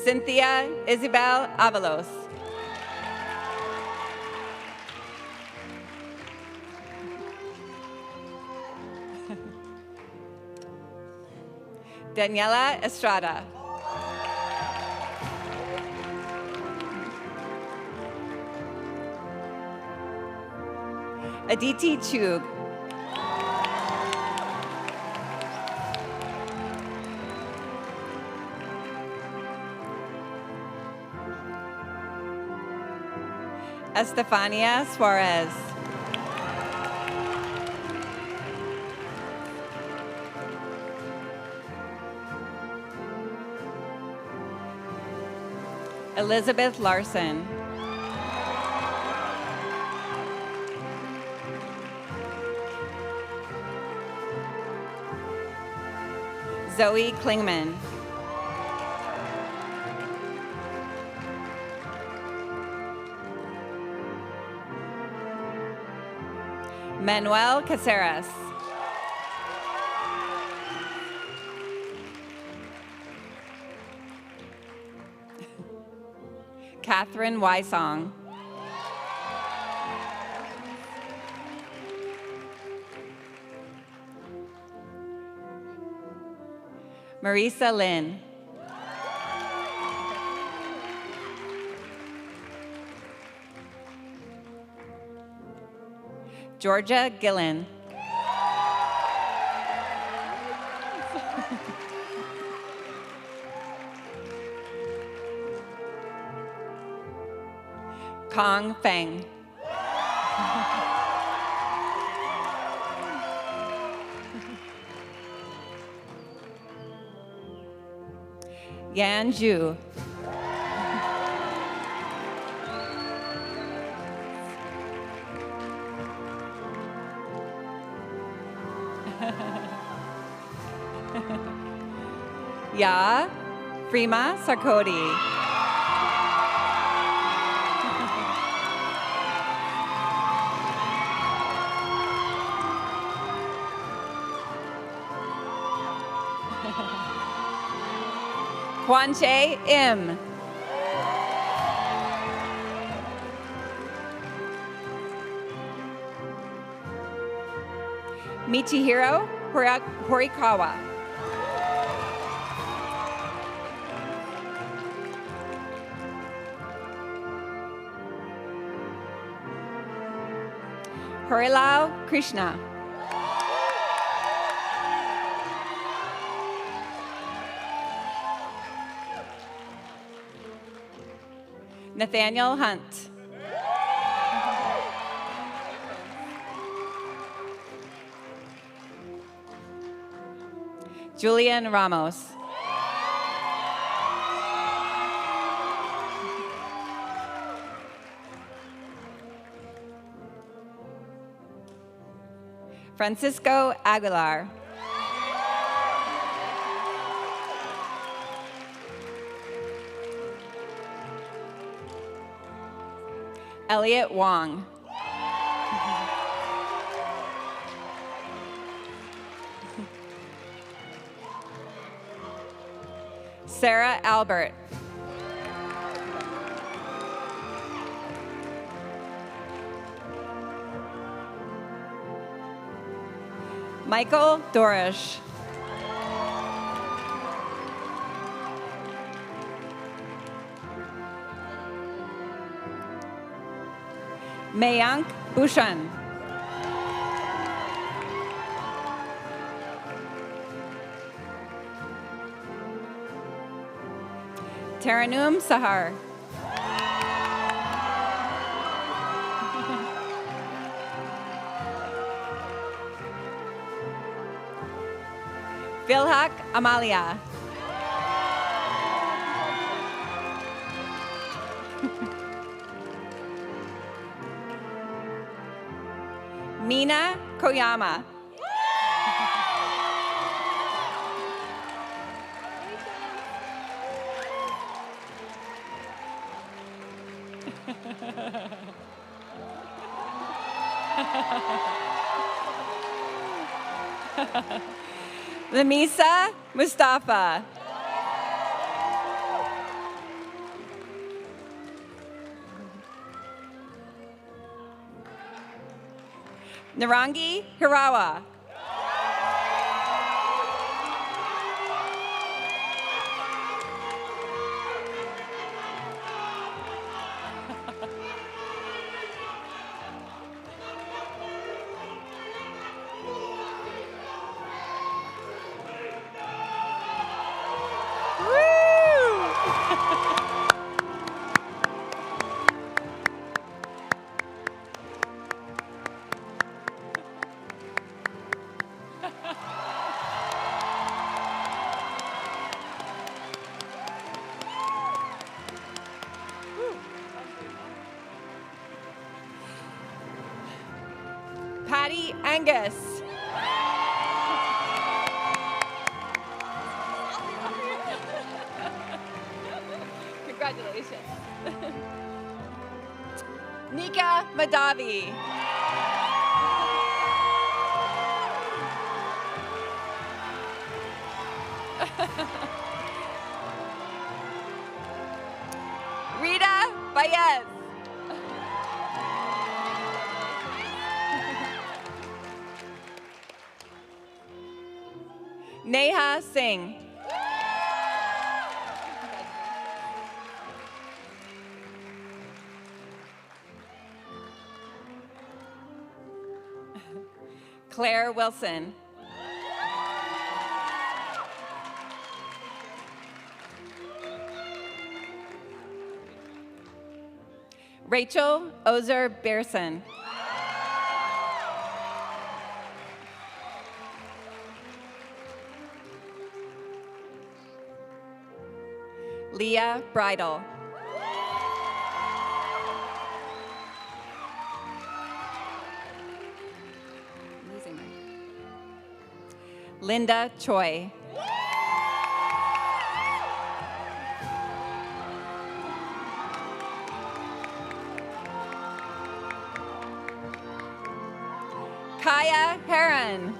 Cynthia Isabel Avalos. Daniela Estrada. Aditi Chug. Estefania Suarez. Elizabeth Larson. Zoe Klingman. Manuel Caceres. Catherine Wysong. Marisa Lynn. Georgia Gillen. Kong Feng. Yan Zhu. Ya Frima Sarkodi. Kwanche Im. Michihiro Horikawa. Harilao Krishna. Nathaniel Hunt. Julian Ramos. Francisco Aguilar. Elliot Wong. Sarah Albert. Michael Dorish. Mayank Bhushan. Taranum Sahar. Vilhak Amalia. Mina Koyama. Lamisa Mustafa. Narangi Hirawa. Angus. Congratulations. Nika Madavi. Rita Baez. Neha Singh. Claire Wilson. Rachel Ozer Bearson. Leah Bridle. Losing my. Linda Choi. Kaya Heron.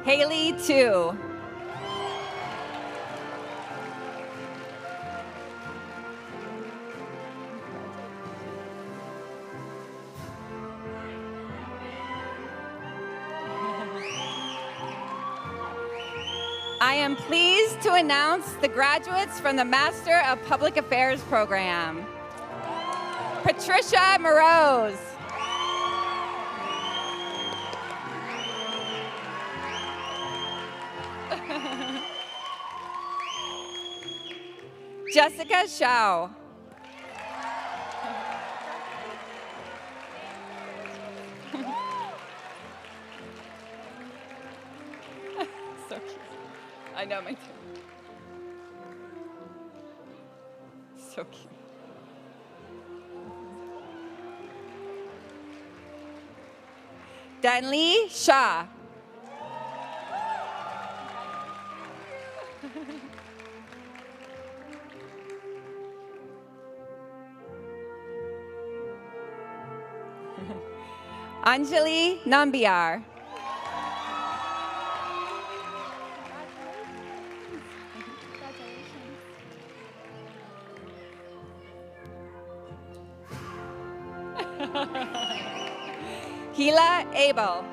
Haley Tu. I am pleased to announce the graduates from the Master of Public Affairs program. Patricia Moroz. Jessica Shao. So cute. I know, my turn. So cute. Danli Shah. Anjali Nambiar. Hila Abel.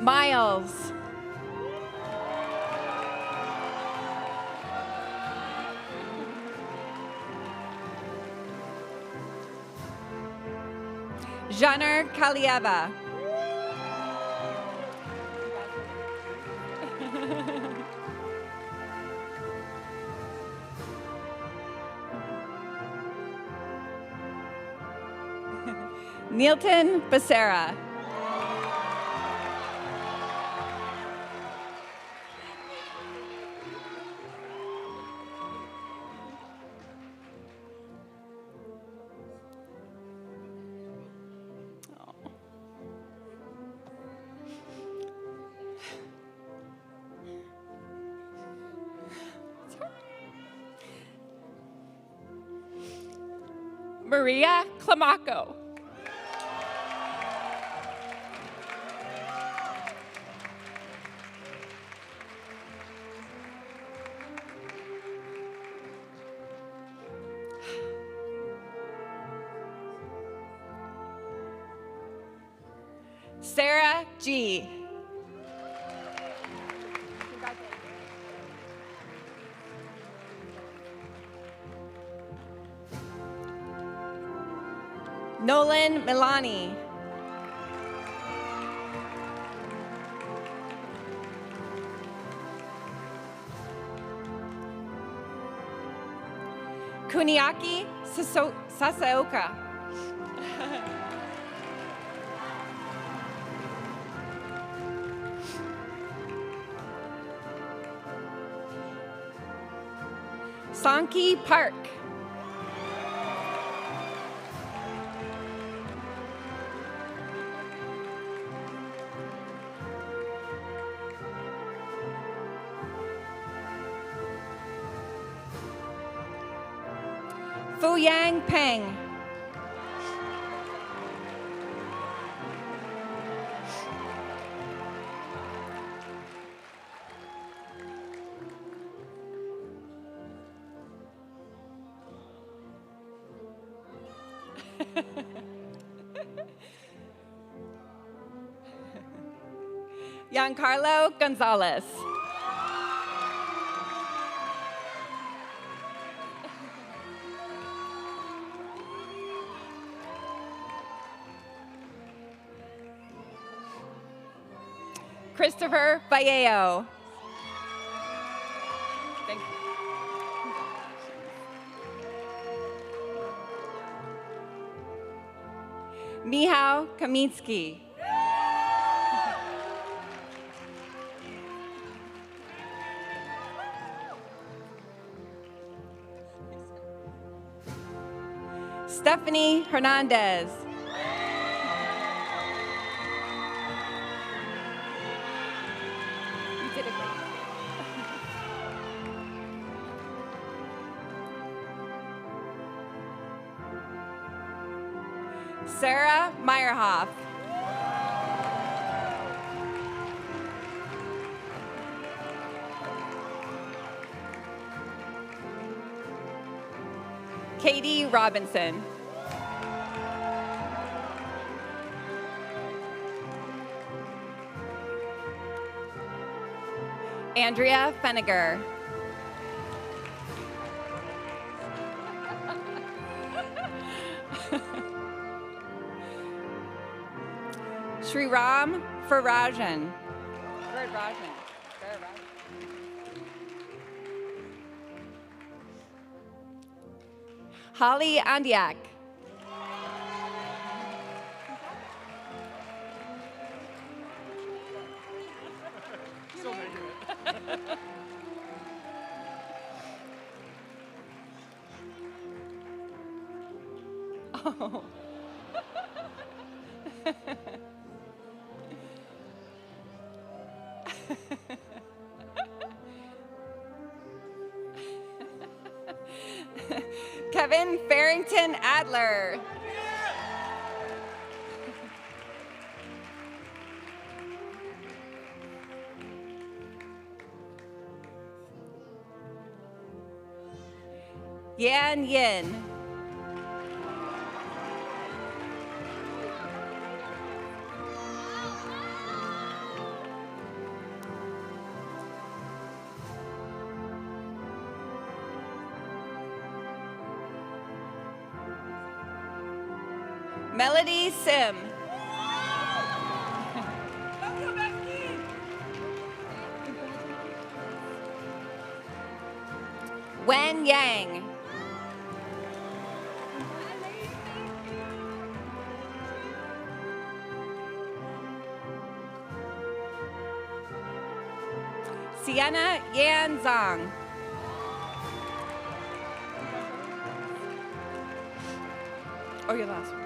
Miles. Janer Kalieva. Neilton Becerra. Maria Clamaco. Sarah G. Nolan Milani. Kuniaki Sasaoka. Sankey Park. Fuyang Peng. Giancarlo Gonzalez. Christopher Vallejo. Thank you. Michał Kamiński. Stephanie Hernandez. You did it great. Sarah Meyerhoff. Katie Robinson. Andrea Feniger. Sriram Farajan. Holly Andiak. Oh. Kevin Farrington Adler. Yan Yin. Melody Sim. Wen Yang. Sienna Yan Zhang. Oh, your last one.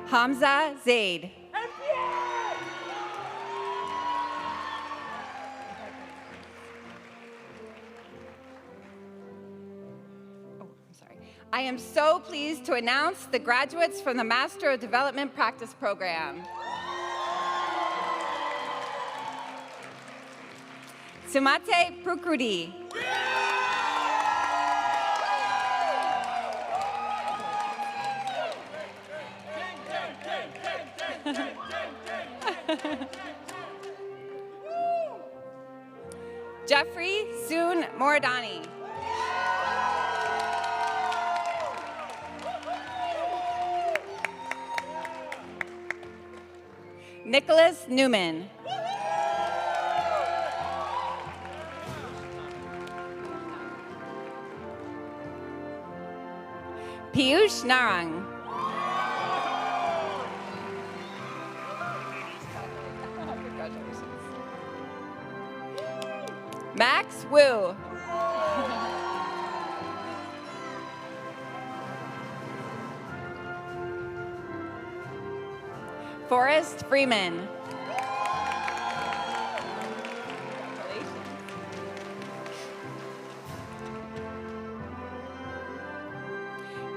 Hamza Zaid. I am so pleased to announce the graduates from the Master of Development Practice Program. Sumate Prukrudi. Jeffrey Soon Moradani. Nicholas Newman. Piyush Narang. Max Wu. Forrest Freeman.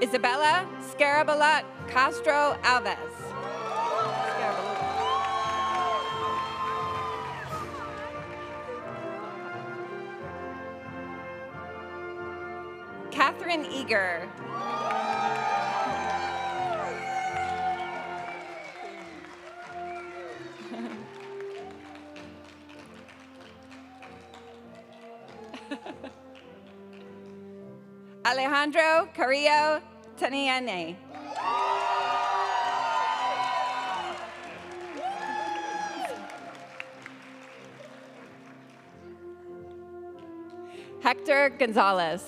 Isabella Scarabalat Castro Alves. Catherine Eager. Alejandro Carrillo Taniane. Hector Gonzalez.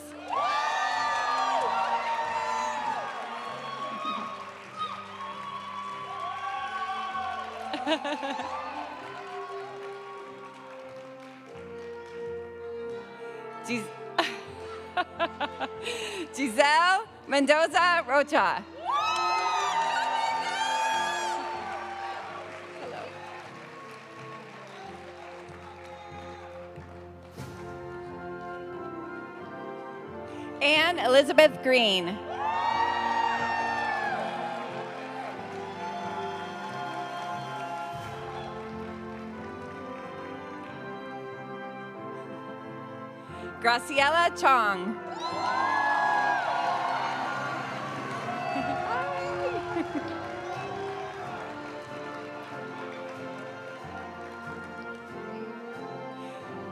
Giselle Mendoza Rocha. Hello. And Elizabeth Green. Graciela Chong.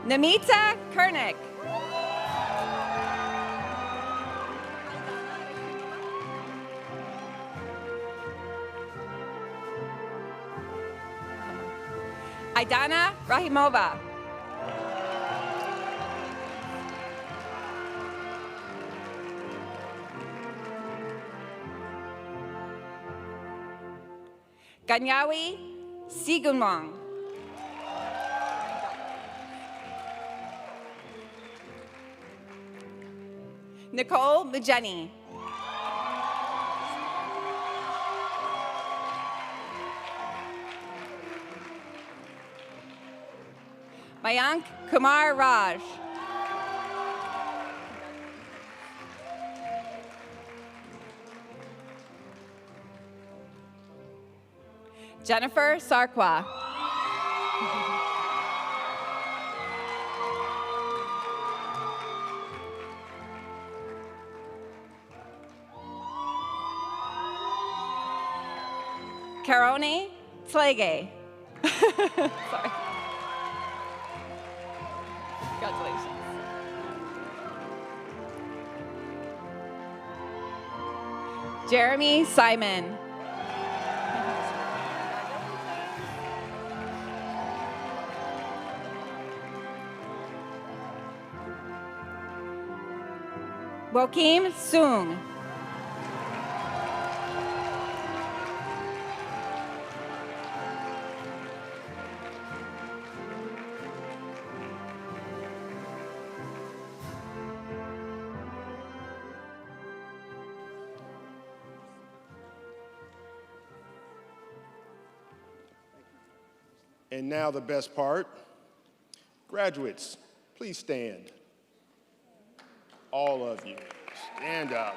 Namita Kernick. Aidana Rahimova. Ganyawi Sigunwang. Nicole Mujeni. Mayank Kumar Raj. Jennifer Sarkwa. Karoni Tlege. Sorry. Congratulations. Jeremy Simon. Wokim Sung. And now the best part. Graduates, please stand. All of you, stand up.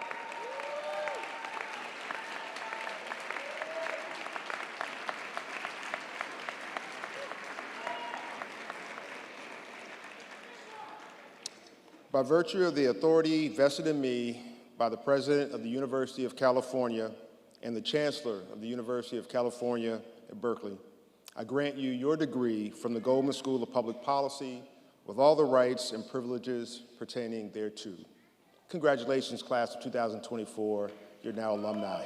By virtue of the authority vested in me by the President of the University of California and the Chancellor of the University of California at Berkeley, I grant you your degree from the Goldman School of Public Policy with all the rights and privileges pertaining thereto. Congratulations, class of 2024. You're now alumni.